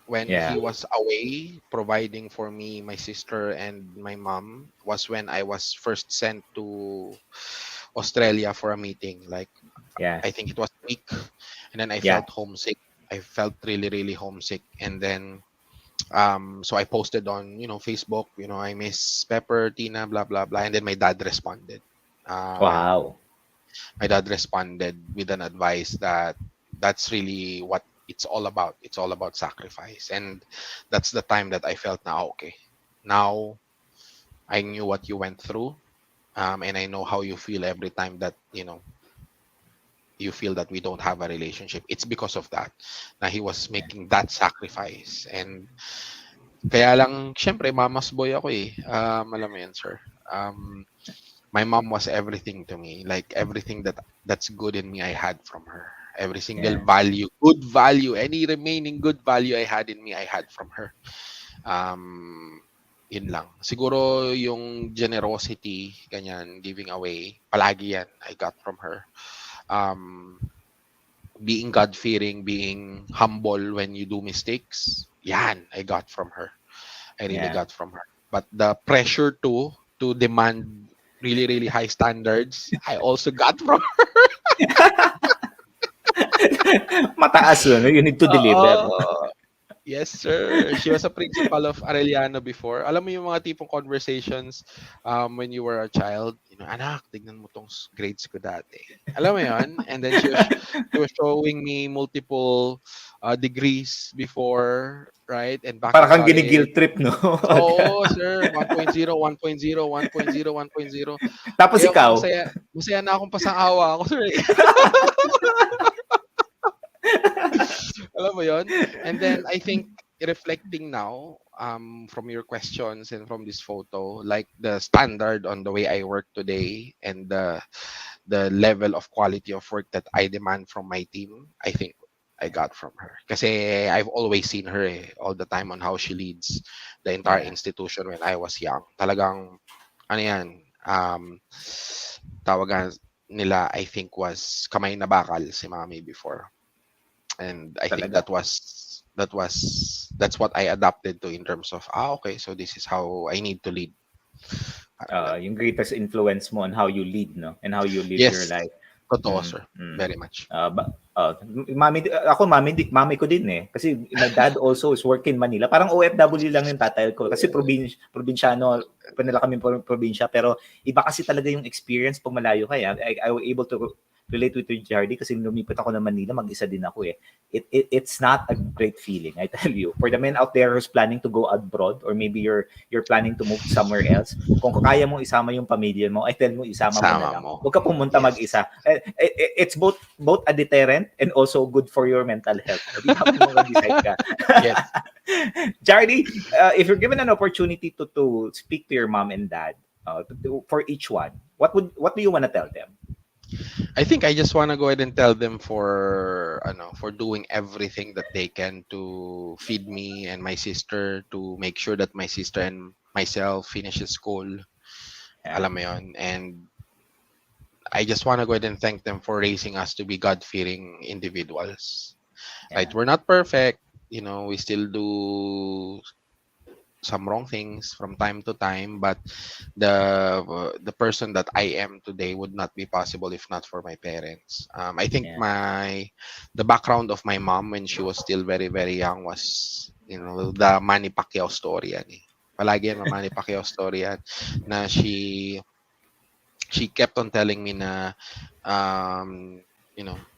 when he was away providing for me, my sister, and my mom, was when I was first sent to Australia for a meeting. Like, I think it was a week, and then I felt homesick. I felt really, really homesick, and then so I posted on Facebook, I miss Pepper, Tina, blah blah blah, and then my dad responded. Wow. My dad responded with an advice that that's really what it's all about. It's all about sacrifice, and that's the time that I felt now, okay, now I knew what you went through, and I know how you feel every time that you feel that we don't have a relationship. It's because of that. Now he was making that sacrifice, and kaya lang, syempre, mama's boy ako eh. Alam mo yan, sir. My mom was everything to me. Like, everything that's good in me, I had from her. Every single value, good value, any remaining good value I had in me, I had from her. Yun lang. Siguro yung generosity, ganyan, giving away, palagi yan, I got from her. Being God-fearing, being humble when you do mistakes, yan, I got from her. I really got from her. But the pressure to demand really, really high standards, I also got from her. Mataas yun. You need to deliver. Yes, sir. She was a principal of Arellano before. Alam mo yung mga tipong conversations when you were a child, anak, tignan mo tong grades ko dati. Alam mo yun? And then she was showing me multiple degrees before, right? And back Para kang in college. gini-guilt trip, no? Oo, sir. 1.0, 1.0, 1.0, 1.0. Tapos Kaya ikaw? Masaya na akong pasang-awa ako, sir. Alam mo yon? And then I think reflecting now from your questions and from this photo, like the standard on the way I work today and the level of quality of work that I demand from my team, I think I got from her. Kasi I've always seen her all the time on how she leads the entire institution when I was young. Talagang ano yan, tawagan, nila, I think, was kamay na bakal si mommy before. And I think Talaga. that's what I adapted to, in terms of, okay, so this is how I need to lead. Parang ganun. Yung greatest influence mo on how you lead, no? And how you live your Yes, life. totoo, Mm, sir. mm. Very much. Mami ko din eh. Kasi my dad also is working in Manila. Parang OFW lang yung tatay ko. Kasi probinsyano, panila kami probinsya. Pero iba kasi talaga yung experience pag malayo ka. I was able to relate with you, Jardi, kasi lumipat ako ng Manila, mag-isa din ako eh. It's not a great feeling, I tell you. For the men out there who's planning to go abroad, or maybe you're planning to move somewhere else, kung kaya mong isama yung pamilya mo, I tell mo, isama mo na Sama lang. mo. Huwag ka pumunta Yes. mag-isa. It's both a deterrent and also good for your mental health. Di ba? Kung mag-decide ka. Yes. Jardi, if you're given an opportunity to speak to your mom and dad, for each one, what do you want to tell them? I think I just want to go ahead and tell them for doing everything that they can to feed me and my sister, to make sure that my sister and myself finishes school. Yeah, Alam mo yun. And I just want to go ahead and thank them for raising us to be God-fearing individuals. Right? yeah, We're not perfect. We still do some wrong things from time to time, but the person that I am today would not be possible if not for my parents. I think yeah, the background of my mom when she was still very very young was, the Manny Pacquiao story yan eh. Palagi yan, Manny Pacquiao story yan, na she kept on telling me na,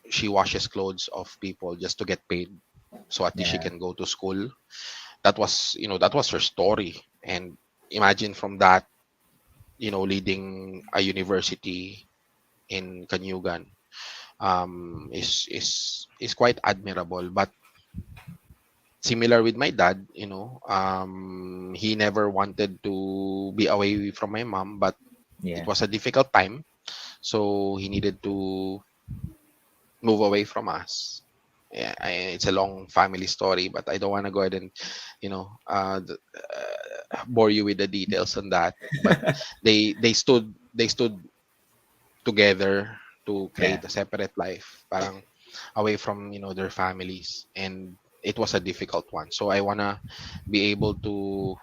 she washes clothes of people just to get paid, so at least she yeah, can go to school. That was her story. And imagine from that, leading a university in Canyugan, is quite admirable. But similar with my dad, he never wanted to be away from my mom, but it yeah, was a difficult time, so he needed to move away from us. Yeah, it's a long family story, but I don't want to go ahead and, bore you with the details on that. But they stood together to yeah. create a separate life, parang away from, their families, and it was a difficult one. So I wanna be able to.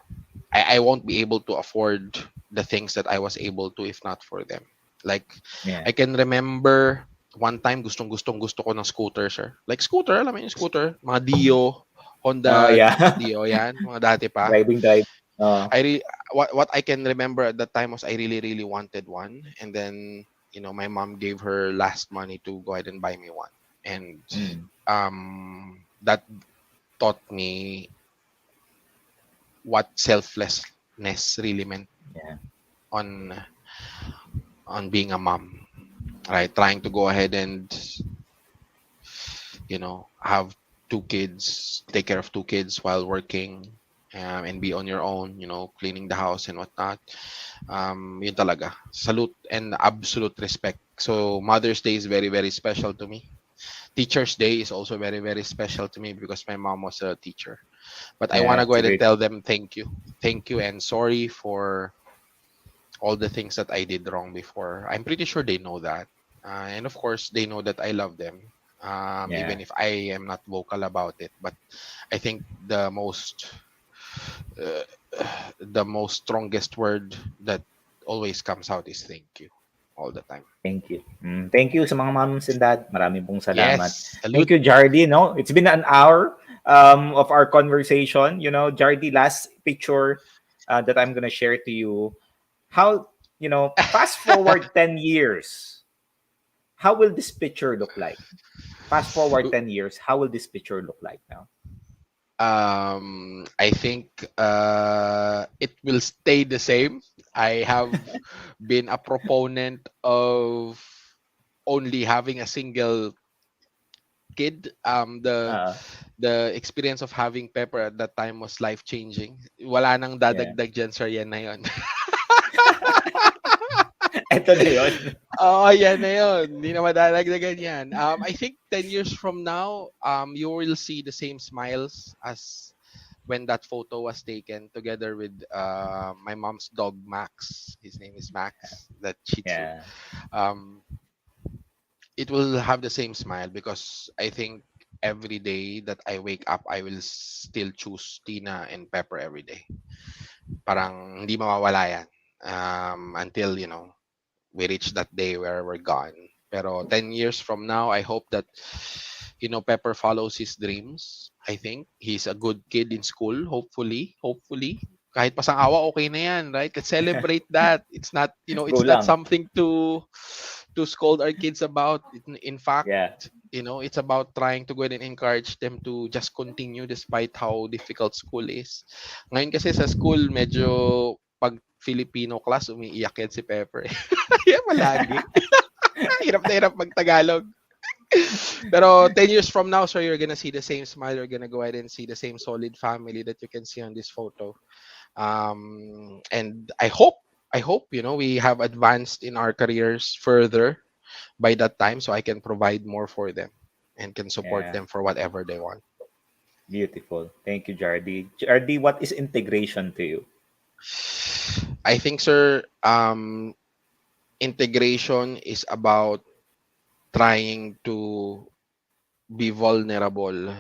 I won't be able to afford the things that I was able to if not for them. Like, Yeah. I can remember one time, gusto ko ng scooter, sir. Like scooter, alam mo yung scooter, mga Dio, Oh, Honda yeah. Dio, yan, mga dati pa. Drive. Oh, I re- what I can remember at that time was I really really wanted one, and then, my mom gave her last money to go ahead and buy me one, and mm, that taught me what selflessness really meant yeah, on being a mom, right? Trying to go ahead and, have two kids, take care of two kids while working, and be on your own, cleaning the house and whatnot. Yun talaga. Salute and absolute respect. So Mother's Day is very, very special to me. Teacher's Day is also very, very special to me because my mom was a teacher. But I want yeah. to go It's a ahead and great. tell them thank you. Thank you and sorry for all the things that I did wrong before. I'm pretty sure they know that. And of course, they know that I love them, Yeah. even if I am not vocal about it. But I think uh, the most strongest word that always comes out is thank you all the time. Thank you. Thank you sa mga moms and dad. Maraming pong salamat. Yes, Thank salute. you, Jardi. No, it's been an hour of our conversation. Jardi, last picture that I'm gonna share to you. How fast forward 10 years. How will this picture look like? Fast forward 10 years. How will this picture look like now? I think it will stay the same. I have been a proponent of only having a single kid. Uh, The experience of having Pepper at that time was life changing. Wala nang yeah. dadagdag dyan, sir, yan na yun. Ito na yun. Oo, yan na yun. Hindi na madadagdagan yan. I think 10 years from now, you will see the same smiles as when that photo was taken together with my mom's dog, Max. His name is Max, that Shih Tzu. Yeah. Um, it will have the same smile because I think every day that I wake up, I will still choose Tina and Pepper every day. Yeah. Parang hindi mawawala yan until, we reach that day where we're gone. Pero 10 years from now, I hope that, Pepper follows his dreams. I think he's a good kid in school, hopefully. Hopefully. Kahit pasang awa, okay na yan, right? Let's celebrate that. Go It's not lang. something to scold our kids about. In fact, Yeah. it's about trying to go ahead and encourage them to just continue despite how difficult school is. Ngayon kasi sa school, medyo pag Filipino class, umiiyak yan si Pepper. Yan palagi. Hirap na hirap mag-Tagalog. Pero 10 years from now, sir, you're gonna see the same smile. You're gonna go ahead and see the same solid family that you can see on this photo. And I hope, we have advanced in our careers further by that time so I can provide more for them and can support Yeah. them for whatever they want. Beautiful. Thank you, Jardi. Jardi, what is integration to you? I think, sir, integration is about trying to be vulnerable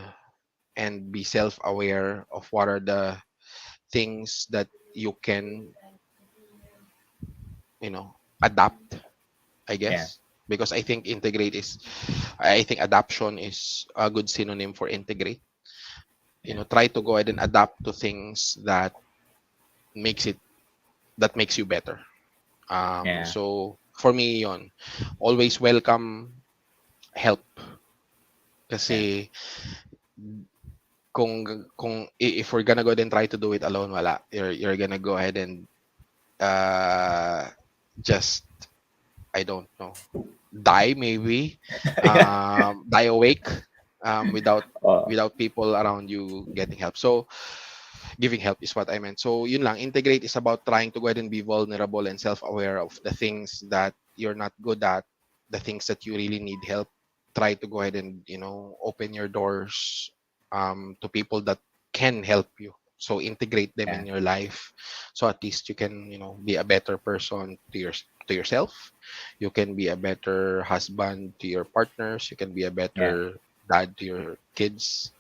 and be self-aware of what are the things that you can, adapt, I Yeah. guess. Because I think adaption is a good synonym for integrate. Yeah. Try to go ahead and adapt to things makes it that makes you better. Yeah. So for me, yon, always welcome help Yeah. kasi if we're gonna go ahead and try to do it alone, wala. You're gonna go ahead and uh just, I don't know, die maybe, Yeah. die awake, without Oh, people around you getting help. So giving help is what I meant. So yun lang, integrate is about trying to go ahead and be vulnerable and self-aware of the things that you're not good at, the things that you really need help. Try to go ahead and, open your doors to people that can help you. So integrate them yeah. in your life, so at least you can, be a better person to yourself. You can be a better husband to your partners. You can be a Yeah. better dad to your kids,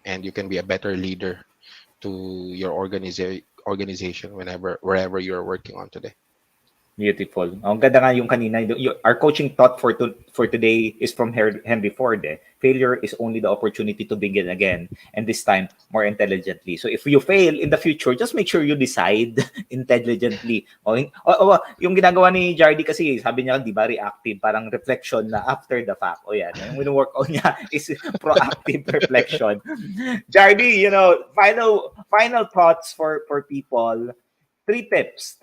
and you can be a better leader to your organization wherever you're working on today. Beautiful. Ang ganda nga yung kanina. Our coaching thought for today is from Henry Ford. Eh. Failure is only the opportunity to begin again, and this time more intelligently. So if you fail in the future, just make sure you decide intelligently. Yung ginagawa ni Jardi kasi, sabi niya, di ba, reactive, parang reflection na after the fact. O yan, yung work on niya is proactive reflection. Jardi, final thoughts for people. Three tips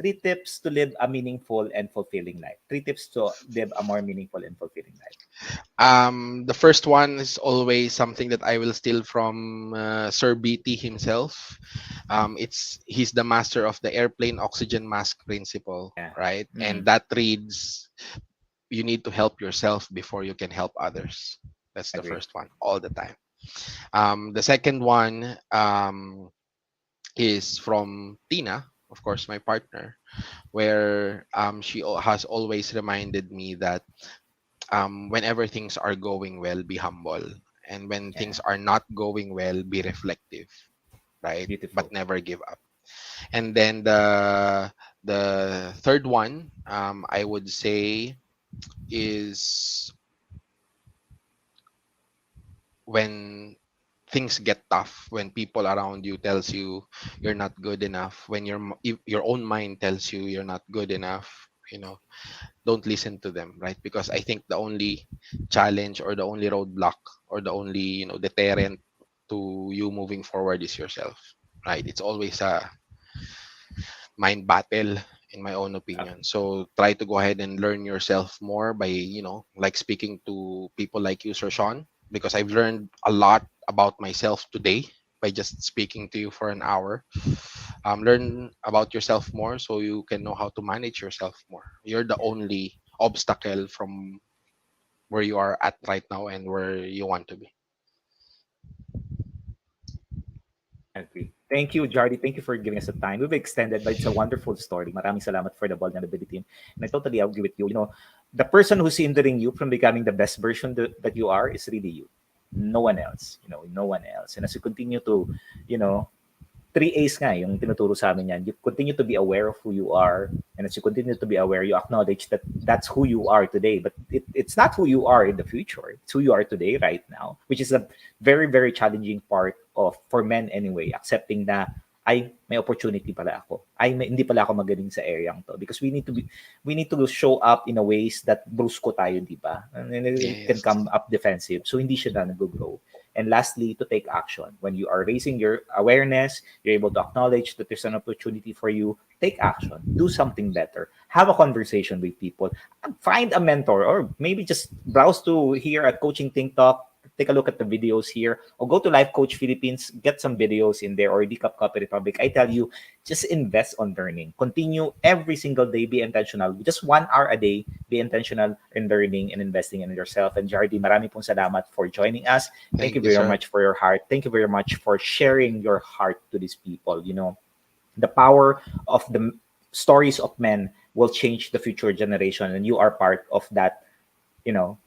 to live a meaningful and fulfilling life. Three tips to live a more meaningful and fulfilling life. The first one is always something that I will steal from Sir BT himself. He's the master of the airplane oxygen mask principle, Yeah. right? Mm-hmm. And that reads, you need to help yourself before you can help others. That's the Agree. first one all the time. The second one is from Tina, of course, my partner, where has always reminded me that whenever things are going well, be humble. And when Yeah. things are not going well, be reflective, right? Beautiful. But never give up. And then the third one, I would say, is when things get tough, when people around you tells you you're not good enough, when your own mind tells you you're not good enough, don't listen to them, right? Because I think the only challenge or the only roadblock or the only, deterrent to you moving forward is yourself, right? It's always a mind battle, in my own Uh, opinion. So try to go ahead and learn yourself more by, like speaking to people like you, Sir Sean, because I've learned a lot about myself today by just speaking to you for an hour. Learn about yourself more so you can know how to manage yourself more. You're the only obstacle from where you are at right now and where you want to be. Agree. Thank you, Jardi. Thank you for giving us the time. We've extended, but it's a wonderful story. Maraming salamat for the vulnerability. And I totally agree with you. You know, the person who's hindering you from becoming the best version that you are is really you. No one else. You know, no one else. And as you continue to, you know, three A's nga yung tinuturo sa amin yan. You continue to be aware of who you are, and as you continue to be aware, you acknowledge that that's who you are today. But it's not who you are in the future. It's who you are today, right now, which is a very, very challenging part of for men anyway, accepting na ay may opportunity pala ako. Ay may, hindi pala ako magaling sa area to because we need to show up in a ways that brusco tayo, di ba? And it can Yes. come up defensive. So hindi siya na nag-grow. And lastly, to take action. When you are raising your awareness, you're able to acknowledge that there's an opportunity for you. Take action. Do something better. Have a conversation with people. Find a mentor, or maybe just browse to here at Coaching Think Talk. Take a look at the videos here, or go to Life Coach Philippines, get some videos in there, or Decap Copy Republic. I tell you, just invest on learning. Continue every single day, be intentional. Just 1 hour a day, be intentional in learning and investing in yourself. And Jardi, marami pong salamat for joining us. Thank you Thank you, very sir. much for your heart. Thank you very much for sharing your heart to these people. You know, the power of the stories of men will change the future generation, and you are part of that, you know,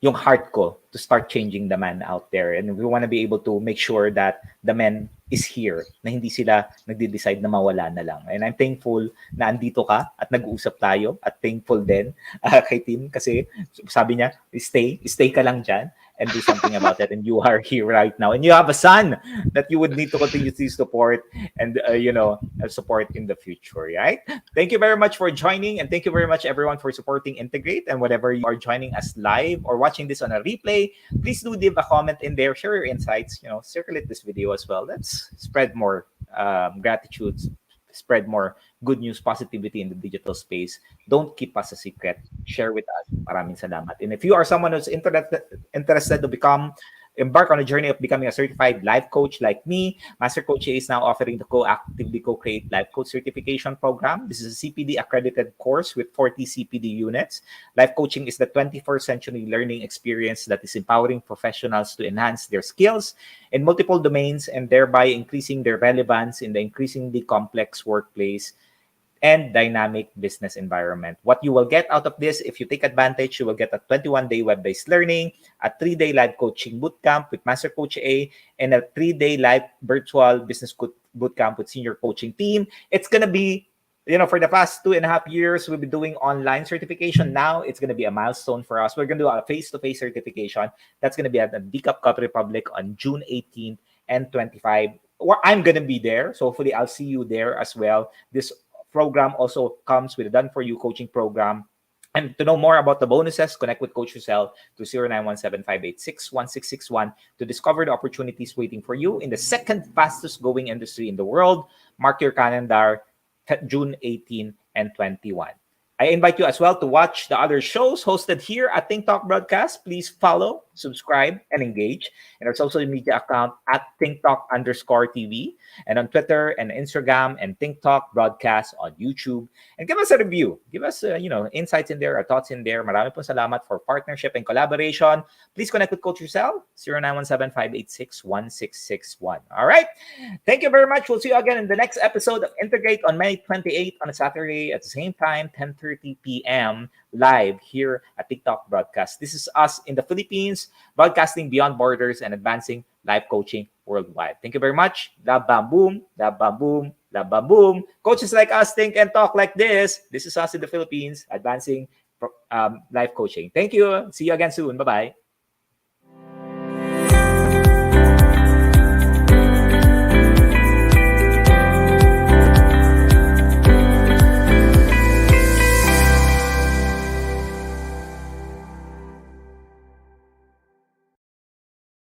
yung heart ko to start changing the man out there. And we want to be able to make sure that the men is here, na hindi sila nagde-decide na mawala na lang. And I'm thankful na andito ka at nag-uusap tayo, at thankful din kay Tim kasi sabi niya, stay ka lang dyan and do something about it. And you are here right now. And you have a son that you would need to continue to support and, support in the future, right? Thank you very much for joining, and thank you very much everyone for supporting Integrate. And whatever you are joining us live or watching this on a replay, please do leave a comment in there, share your insights, circulate this video as well. Let's spread more gratitude, spread more good news, positivity in the digital space. Don't keep us a secret. Share with us. Maraming salamat. And if you are someone who's interested to embark on a journey of becoming a certified life coach like me, Master Coach A is now offering the actively co-create life coach certification program. This is a CPD accredited course with 40 CPD units. Life coaching is the 21st century learning experience that is empowering professionals to enhance their skills in multiple domains and thereby increasing their relevance in the increasingly complex workplace and dynamic business environment. What you will get out of this, if you take advantage, you will get a 21-day web-based learning, a 3-day live coaching bootcamp with Master Coach A, and a 3-day live virtual business bootcamp with senior coaching team. It's going to be, for the past 2.5 years, we've been doing online certification. Now it's going to be a milestone for us. We're going to do a face-to-face certification. That's going to be at the Decap Copy Republic on June 18th and 25th. I'm going to be there. So hopefully I'll see you there as well. This program also comes with a done-for-you coaching program. And to know more about the bonuses, connect with Coach Rizal to 0917-586-1661 to discover the opportunities waiting for you in the second fastest growing industry in the world. Mark your calendar, June 18 and 21. I invite you as well to watch the other shows hosted here at Think Talk Broadcast. Please follow, subscribe, and engage. And our social media account at ThinkTalk_TV, and on Twitter and Instagram, and Think Talk Broadcast on YouTube. And give us a review. Give us, insights in there, or thoughts in there. Marami pong salamat for partnership and collaboration. Please connect with Coach Rizal, 0917-586-1661. All right. Thank you very much. We'll see you again in the next episode of Integrate on May 28th on a Saturday at the same time, 10:30 p.m. live here at TikTok Broadcast. This is us in the Philippines, broadcasting beyond borders and advancing life coaching worldwide. Thank you very much. Love, bam, boom. Love, bam, boom. Love, bam, boom. Coaches like us think and talk like this. This is us in the Philippines, advancing life coaching. Thank you. See you again soon. Bye-bye.